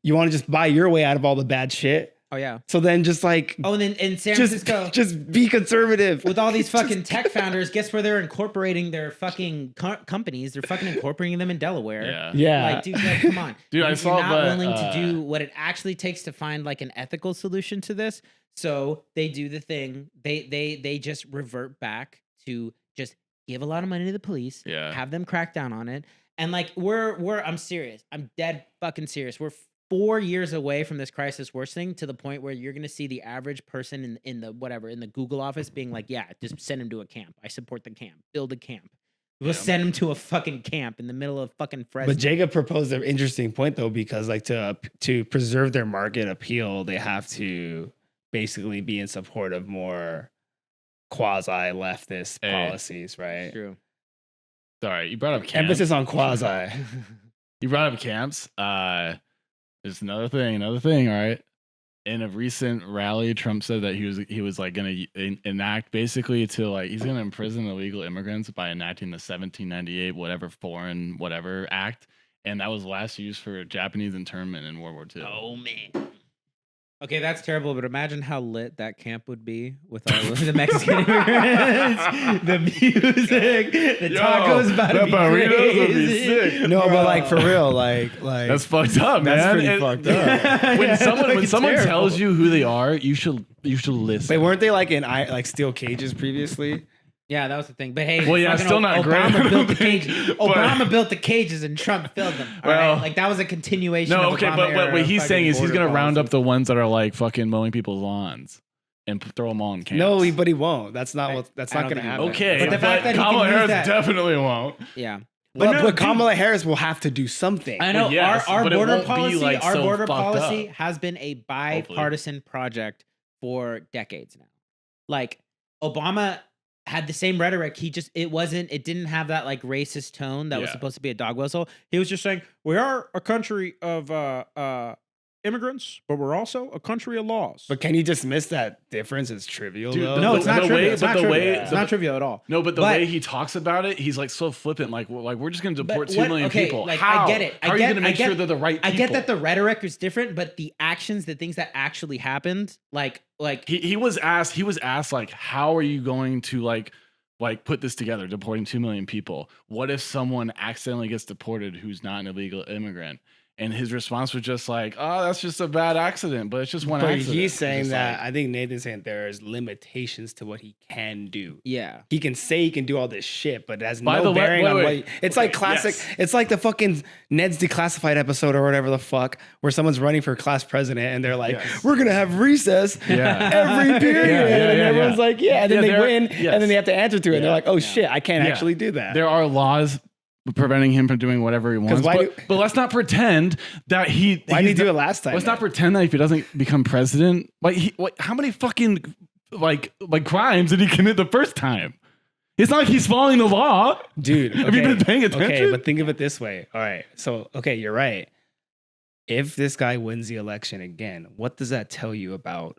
B: You want to just buy your way out of all the bad shit.
A: Oh yeah.
B: So then just like
A: Oh, and then in San
B: just
A: Francisco,
B: just be conservative
A: with all these fucking tech founders, guess where they're incorporating their fucking companies? They're fucking incorporating them in Delaware.
C: Yeah.
B: Yeah.
A: Like, dude, like, come on.
C: Dude, I
A: You're
C: saw
A: not
C: that,
A: willing to do what it actually takes to find like an ethical solution to this. So they do the thing. They just revert back to just give a lot of money to the police.
C: Yeah.
A: Have them crack down on it. And like I'm serious. I'm dead fucking serious. We're 4 years away from this crisis worsening to the point where you're gonna see the average person in the Google office being like, yeah, just send him to a camp. I support the camp. Build a camp. We'll send him to a fucking camp in the middle of fucking Fresno.
B: But Jacob proposed an interesting point though, because like to preserve their market appeal, they have to basically be in support of more quasi leftist policies, right?
A: True.
C: Sorry, you brought up camps.
B: Emphasis on quasi.
C: You brought up camps. There's another thing. All right. In a recent rally, Trump said that he was like going to enact basically to like he's going to imprison illegal immigrants by enacting the 1798 foreign act, and that was last used for Japanese internment in World War II.
A: Oh man. Okay, that's terrible, but imagine how lit that camp would be with all of the Mexican immigrants, the music, the tacos about to be
C: burritos would be
A: crazy.
C: sick.
B: No, but like for real, like
C: That's fucked up, man.
B: that's pretty fucked up.
C: When
A: Fucking
C: someone
A: terrible.
C: tells you who they are, you should listen.
B: Wait, weren't they like in like steel cages previously?
A: Yeah, that was the thing. But hey,
C: Well, yeah,
A: fucking
C: still not great, I
A: Obama
C: don't
A: built the
C: think,
A: cages.
C: but-
A: Obama built the cages and Trump filled them. All right,
C: Well-
A: like that was a continuation.
C: No,
A: of
C: okay,
A: Obama
C: but
A: era
C: what he's
A: fucking
C: saying is he's
A: border
C: gonna round
A: policy.
C: up the ones that are like fucking mowing people's lawns and throw them all in camps.
B: No, but he won't. That's not what. That's
A: I
B: not
A: don't
B: going to
A: think he
B: happen.
A: will.
C: Okay,
A: But the fact that he
C: Kamala
A: can use
C: Harris
A: that-
C: definitely won't.
A: Yeah.
B: But Kamala Harris will have to do something.
A: I know
C: Well, yes,
A: our
C: but it
A: border
C: won't be,
A: policy.
C: like,
A: Our
C: so
A: border
C: fucked
A: policy
C: up.
A: has been a bipartisan project for decades now. Like Obama had the same rhetoric. It didn't have that like racist tone that was
C: Yeah.
A: supposed to be a dog whistle. He was just saying we are a country of immigrants, but we're also a country of laws.
B: But can you dismiss that difference as trivial
C: Dude,
B: though?
A: no, it's not
C: the
A: trivial.
C: way-
A: It's
C: but
A: not
C: the
A: trivial.
C: way-
A: It's not trivial at all.
C: No, but the
A: But-
C: way he talks about it, he's like so flippant. Like we're just gonna deport
A: But
C: 2 million
A: okay,
C: people.
A: like,
C: How?
A: I get it.
C: How are you gonna make sure they're the right people?
A: I get that the rhetoric is different, but the actions, the things that actually happened, like
C: he was asked like, how are you going to like put this together, deporting 2 million people? What if someone accidentally gets deported who's not an illegal immigrant? And his response was just like, oh, that's just a bad accident, but it's just one
B: But
C: accident.
B: he's
C: It's
B: saying
C: just
B: that
C: like-
B: I think Nathan's saying there's limitations to what he can do.
A: yeah.
B: He can say he can do all this shit, but it has
C: By
B: no
C: the way-
B: bearing
C: wait,
B: on
C: wait.
B: what it's like
C: Okay,
B: classic.
C: yes.
B: It's like the fucking Ned's Declassified episode or whatever the fuck, where someone's running for class president and they're like,
C: Yes.
B: we're gonna have recess
C: Yeah.
B: every period.
C: Yeah, yeah,
B: and
C: yeah,
B: everyone's
C: yeah.
B: like, yeah, and then
C: Yeah,
B: they win,
C: yes.
B: and then they have to answer to it. And they're
C: Yeah,
B: like, oh
C: yeah.
B: shit, I can't
C: Yeah.
B: actually do that.
C: There are laws preventing him from doing whatever he wants.
B: why
C: But let's not pretend that he.
B: Why did he
C: he's
B: do
C: not-
B: it last time?
C: Let's
B: then?
C: not pretend that if he doesn't become president, how many fucking like crimes did he commit the first time? It's not like he's following the law.
B: Dude,
C: Have you
B: okay,
C: been paying attention?
B: Okay, but think of it this way. All right. So, okay, you're right. If this guy wins the election again, what does that tell you about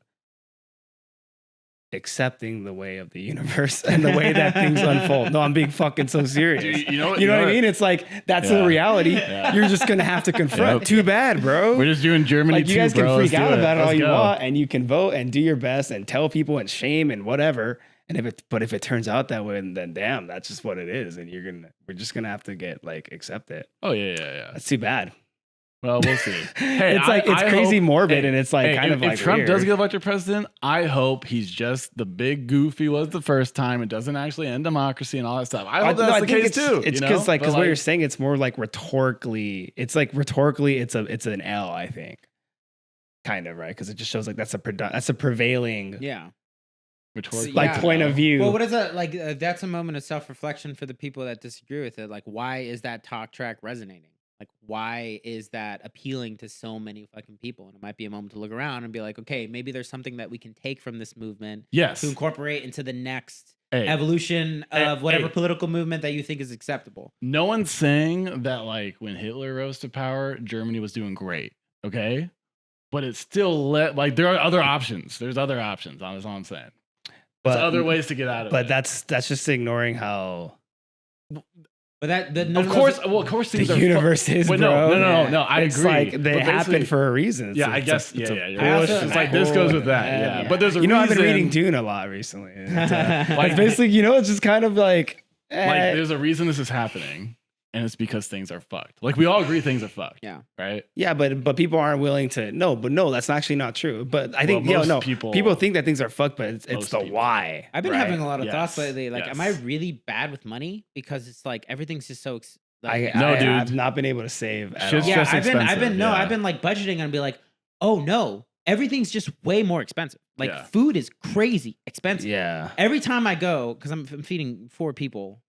B: accepting the way of the universe and the way that things unfold? No, I'm being fucking so serious.
C: Dude, you know what
B: what I mean? It's like that's the
C: Yeah.
B: reality.
C: Yeah.
B: You're just gonna have to confront.
C: Yep.
B: Too bad, bro.
C: We're just doing Germany
B: Like you
C: too,
B: guys can
C: bro.
B: freak
C: Let's
B: out
C: do
B: about it all
C: Let's
B: you
C: go.
B: want, and you can vote and do your best and tell people and shame and whatever. And if it turns out that way, then damn, that's just what it is. And we're just gonna have to accept it.
C: Oh yeah.
B: That's too bad.
C: Well, we'll see. Hey,
B: it's like it's crazy
C: hope,
B: morbid, and it's like
C: hey,
B: kind of like
C: if Trump
B: weird.
C: does get elected president, I hope he's just the big goof he was the first time. It doesn't actually end democracy and all that stuff. I hope that's the case too.
B: It's because what you're saying, it's more like rhetorically. It's like rhetorically, it's an L, I think, kind of, right? Because it just shows like that's a prevailing
C: rhetorically
B: point of view.
A: Well, what is that like? That's a moment of self-reflection for the people that disagree with it. Like, why is that talk track resonating? Like, why is that appealing to so many fucking people? And it might be a moment to look around and be like, okay, maybe there's something that we can take from this movement to incorporate into the next evolution of whatever political movement that you think is acceptable.
C: No one's saying that, like, when Hitler rose to power, Germany was doing great, okay? But it's still, like, there are other options. There's other options, that's all I'm saying. There's other ways to get out of it.
B: But that's just ignoring how...
A: But
C: of course,
B: the universe is, bro.
C: No. I
B: it's
C: agree.
B: Like they happen for a reason.
C: I guess. It's like this goes with that. Yeah. But there's a reason.
B: I've been reading Dune a lot recently. Like basically, it's just kind of like
C: there's a reason this is happening, and it's because things are fucked. Like we all agree things are fucked.
A: Yeah.
C: Right.
B: Yeah, but people aren't willing to. No, that's actually not true. But I think people think that things are fucked, but it's the why.
A: I've been having a lot of thoughts lately. Like, am I really bad with money? Because it's like everything's just so.
B: Dude, I've not been able to save.
A: I've been like budgeting and be like, oh no, everything's just way more expensive. Like food is crazy expensive.
B: Yeah.
A: Every time I go, because I'm feeding 4 people,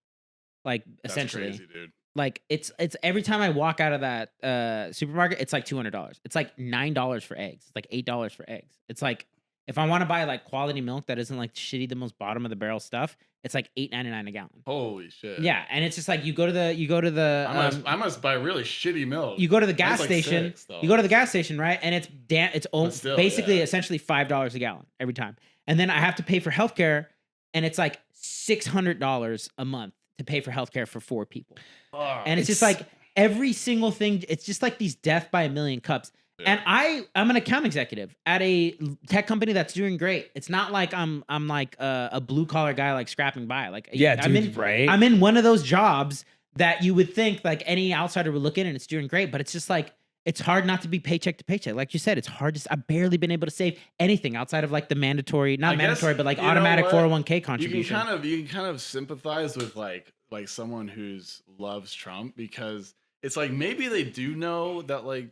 A: like essentially.
C: That's crazy, dude.
A: Like it's every time I walk out of that supermarket, it's like $200. It's like $9 for eggs. It's like $8 for eggs. It's like if I want to buy like quality milk that isn't like shitty, the most bottom of the barrel stuff, it's like $8.99 a gallon.
C: Holy shit!
A: Yeah, and it's just like you go to the.
C: I must buy really shitty milk.
A: You go to the gas station. You go to the gas station, right? And it's basically essentially $5 a gallon every time. And then I have to pay for healthcare, and it's like $600 a month to pay for healthcare for 4 people. And it's just like every single thing. It's just like these death by a million cups. Yeah. And I'm an account executive at a tech company that's doing great. It's not like I'm like a blue collar guy like scrapping by. Like I'm in one of those jobs that you would think like any outsider would look in and it's doing great, but it's just like it's hard not to be paycheck to paycheck. Like you said, it's hard to. I've barely been able to save anything outside of like the mandatory, but like automatic 401k contribution.
C: You can kind of sympathize with like someone who's loves Trump because it's like maybe they do know that like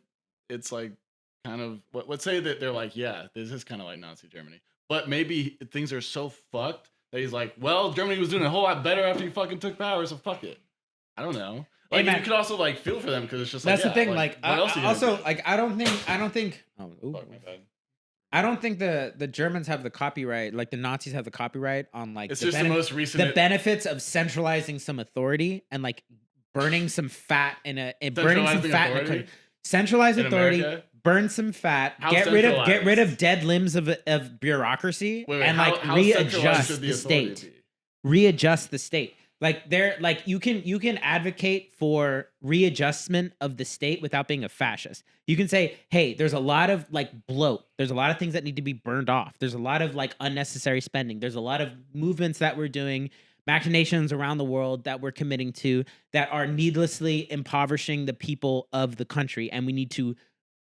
C: it's like kind of let's say that they're like, yeah, this is kind of like Nazi Germany, but maybe things are so fucked that he's like, well, Germany was doing a whole lot better after you fucking took power, so fuck it. I don't know. Like you could also like feel for them because it's just like
A: that's the thing.
C: Like what else?
A: I don't think. I don't think the Germans have the copyright, like the Nazis have the copyright on like
C: it's just the most recent
A: the benefits of centralizing some authority and like burning some fat in a centralized authority, burn some fat, get rid of dead limbs of bureaucracy and like readjust the state. Readjust the state. Like they're like you can advocate for readjustment of the state without being a fascist. You can say, hey, there's a lot of like bloat. There's a lot of things that need to be burned off. There's a lot of like unnecessary spending. There's a lot of movements that we're doing, machinations around the world that we're committing to that are needlessly impoverishing the people of the country. And we need to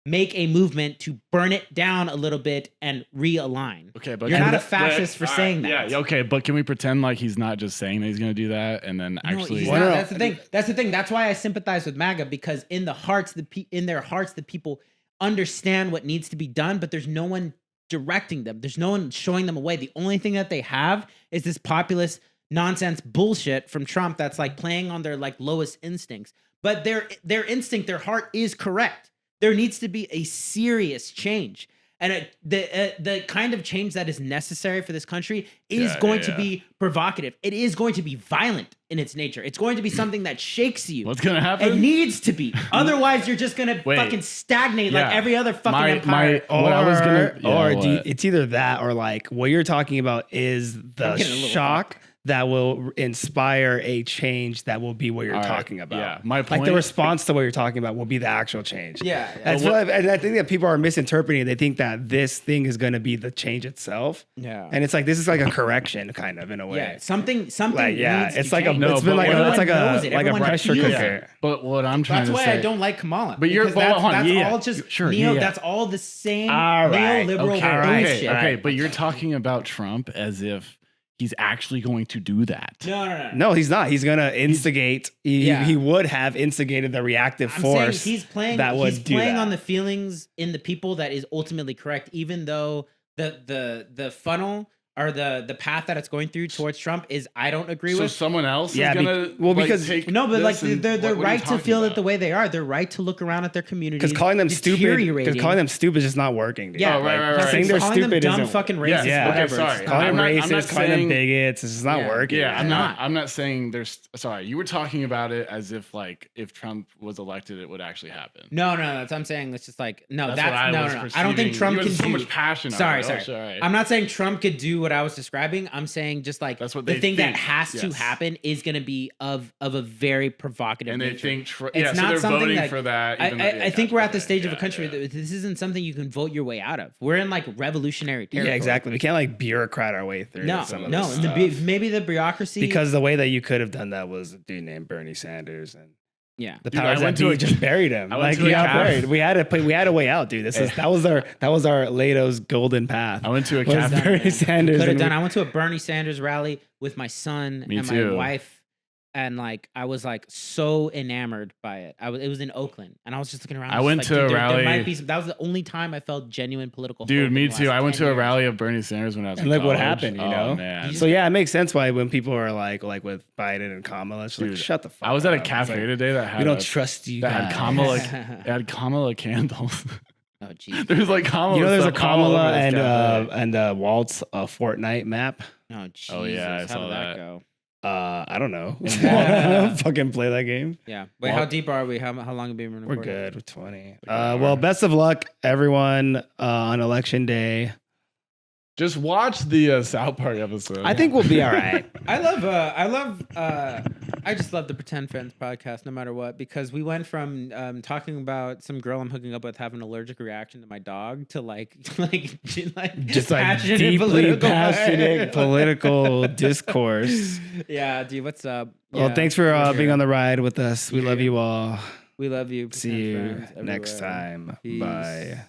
A: make a movement to burn it down a little bit and realign.
C: Okay, but
A: you're not a fascist for saying that.
C: Yeah, okay, but can we pretend like he's not just saying that he's going to do that and then actually?
A: No, that's the thing. That's the thing. That's why I sympathize with MAGA because in their hearts, the people understand what needs to be done, but there's no one directing them. There's no one showing them a way. The only thing that they have is this populist nonsense bullshit from Trump that's like playing on their like lowest instincts. But their instinct, their heart is correct. There needs to be a serious change. And the kind of change that is necessary for this country is going to be provocative. It is going to be violent in its nature. It's going to be something that shakes you.
C: What's going to happen?
A: It needs to be. Otherwise, you're just going to fucking stagnate like every other fucking empire.
B: It's either that or like what you're talking about is the shock that will inspire a change that will be what you're
C: All right,
B: talking about.
C: yeah. My
B: Like
C: point-
B: the response to what you're talking about will be the actual change.
A: Yeah.
B: And I think that people are misinterpreting it. They think that this thing is going to be the change itself.
A: Yeah.
B: And it's like, this is like a correction kind of in a way.
A: Yeah. Something.
B: Like, yeah,
A: needs
B: it's
A: to
B: like
A: change.
C: No,
B: it's been
C: but
B: like
C: everyone
B: it's like
A: knows it.
B: a
A: Everyone
B: pressure
A: feels
B: cooker.
A: it.
C: But what I'm trying
A: That's
C: to
A: why
C: say,
A: I don't like Kamala.
C: But you're-
A: because
C: but hold on,
A: that's
C: yeah.
A: all just
C: Sure,
A: neo.
C: yeah.
A: That's all the same
B: All right.
A: neoliberal
B: Okay, all right.
A: bullshit.
C: okay, but you're talking about Trump as if he's actually going to do that.
A: No.
B: No, he's not. He's gonna instigate.
A: Yeah.
B: He would have instigated the reactive
A: I'm
B: force.
A: saying he's playing.
B: that would
A: He's
B: do
A: playing
B: that.
A: on the feelings in the people that is ultimately correct, even though the funnel or the path that it's going through towards Trump is I don't agree
C: So
A: with.
C: someone else
B: Yeah,
C: is gonna
B: because-
C: take
A: No, but like
C: this and
A: they're
C: what are you
A: right to
C: talking
A: feel it
C: about?
A: the way they are. They're right to look around at their community.
B: Because calling them stupid. Because
A: deteriorating.
B: calling them stupid is just not working. Dude.
A: Yeah,
C: Oh, right, right, right.
B: Saying they're
A: calling them
B: stupid
A: dumb
B: isn't-
A: fucking racist.
C: Yes,
B: Yeah.
C: okay,
A: whatever.
C: sorry.
A: It's
B: Calling
A: not-
B: them
C: I'm not
B: racist, calling them
C: saying-
B: bigots. This is not
A: Yeah.
B: working.
C: Yeah,
B: man.
C: I'm not saying there's sorry. You were talking about it as if like if Trump was elected, it would actually happen.
A: No, that's what I'm saying. It's just like no.
C: That's
A: That's
C: what I
A: no.
C: was
A: I don't think
C: perceiving.
A: Trump
C: You
A: can
C: had so
A: do.
C: much passion.
A: Sorry.
C: on it. Oh, sorry.
A: I'm not saying Trump could do what I was describing. I'm saying just like
C: That's what
A: the
C: they
A: thing that
C: think.
A: has to
C: Yes.
A: happen is going to be of a very provocative
C: And they
A: nature.
C: think,
A: It's
C: yeah, so
A: not
C: they're
A: something
C: voting
A: that-
C: for that. even though- yeah,
A: I think we're at the
C: gotcha.
A: stage of a
C: Yeah,
A: country
C: yeah.
A: that this isn't something you can vote your way out of. We're in like revolutionary
B: Yeah,
A: territory.
B: exactly. We can't like bureaucrat our way through.
A: No,
B: some of
A: no.
B: this
A: And
B: stuff.
A: maybe the bureaucracy
B: Because the way that you could have done that was a dude named Bernie Sanders and
A: yeah.
B: the
C: Dude, I
B: powers that
C: went to
B: be
C: a-
B: just buried him.
C: I went
B: Like
C: to
B: he
C: a
B: got
C: calf-
B: buried. We had a way out, dude. That was our Leto's golden path.
C: I went to a
B: Was
C: cafe.
B: Bernie Sanders.
A: Could have
B: and
A: done. I went to a Bernie Sanders rally with my son
C: Me
A: and
C: too.
A: my wife, and like I was like so enamored by it. It was in Oakland, and I was just looking around.
C: I
A: was
C: went
A: like,
C: to
A: dude,
C: a
A: there
C: rally-
A: might be that was the only time I felt genuine political. hope
C: Dude,
A: in
C: me
A: the
C: too.
A: last
C: I went
A: 10
C: to a
A: years.
C: rally of Bernie Sanders when I was
B: And
C: in
B: look what
C: college.
B: happened, you
C: Oh,
B: know?
C: man.
B: So yeah, it makes sense why when people are like with Biden and Kamala, it's like
C: Dude,
B: shut the fuck
C: I was at a
B: up. It's
C: cafe
B: like,
C: today that had
B: we don't
C: a-
B: trust you
C: that had
B: guys.
C: Kamala. It had Kamala candles.
A: Oh jeez.
C: There's like Kamala.
B: You know, there's a
C: stuff all over
B: Kamala
C: this cafe.
B: and Walt's Fortnite map.
A: Oh jeez.
C: Oh, yeah, I
A: How
C: saw
A: did that
C: that.
A: go?
B: I don't know. I don't fucking play that game.
A: Yeah. Wait,
C: Well-
A: how deep are we? How long have we been
B: We're
A: recording?
B: good with 20.
C: Like an
B: Well,
C: hour.
B: best of luck, everyone, on election day.
C: Just watch the South Park episode.
B: I think we'll be all right.
A: I just love the Pretend Friends podcast no matter what, because we went from talking about some girl I'm hooking up with having an allergic reaction to my dog to like
B: Just like
A: passionate
B: deeply
A: political-
B: passionate political discourse.
A: Yeah, dude, what's up?
B: Well,
A: Yeah,
B: thanks for
A: we're
B: being
A: here.
B: on the ride with us. We love
A: Yeah.
B: you all.
A: We love you.
B: See
A: Pretend
B: you
A: Friends
B: next
A: everywhere.
B: time.
A: Peace.
B: Bye.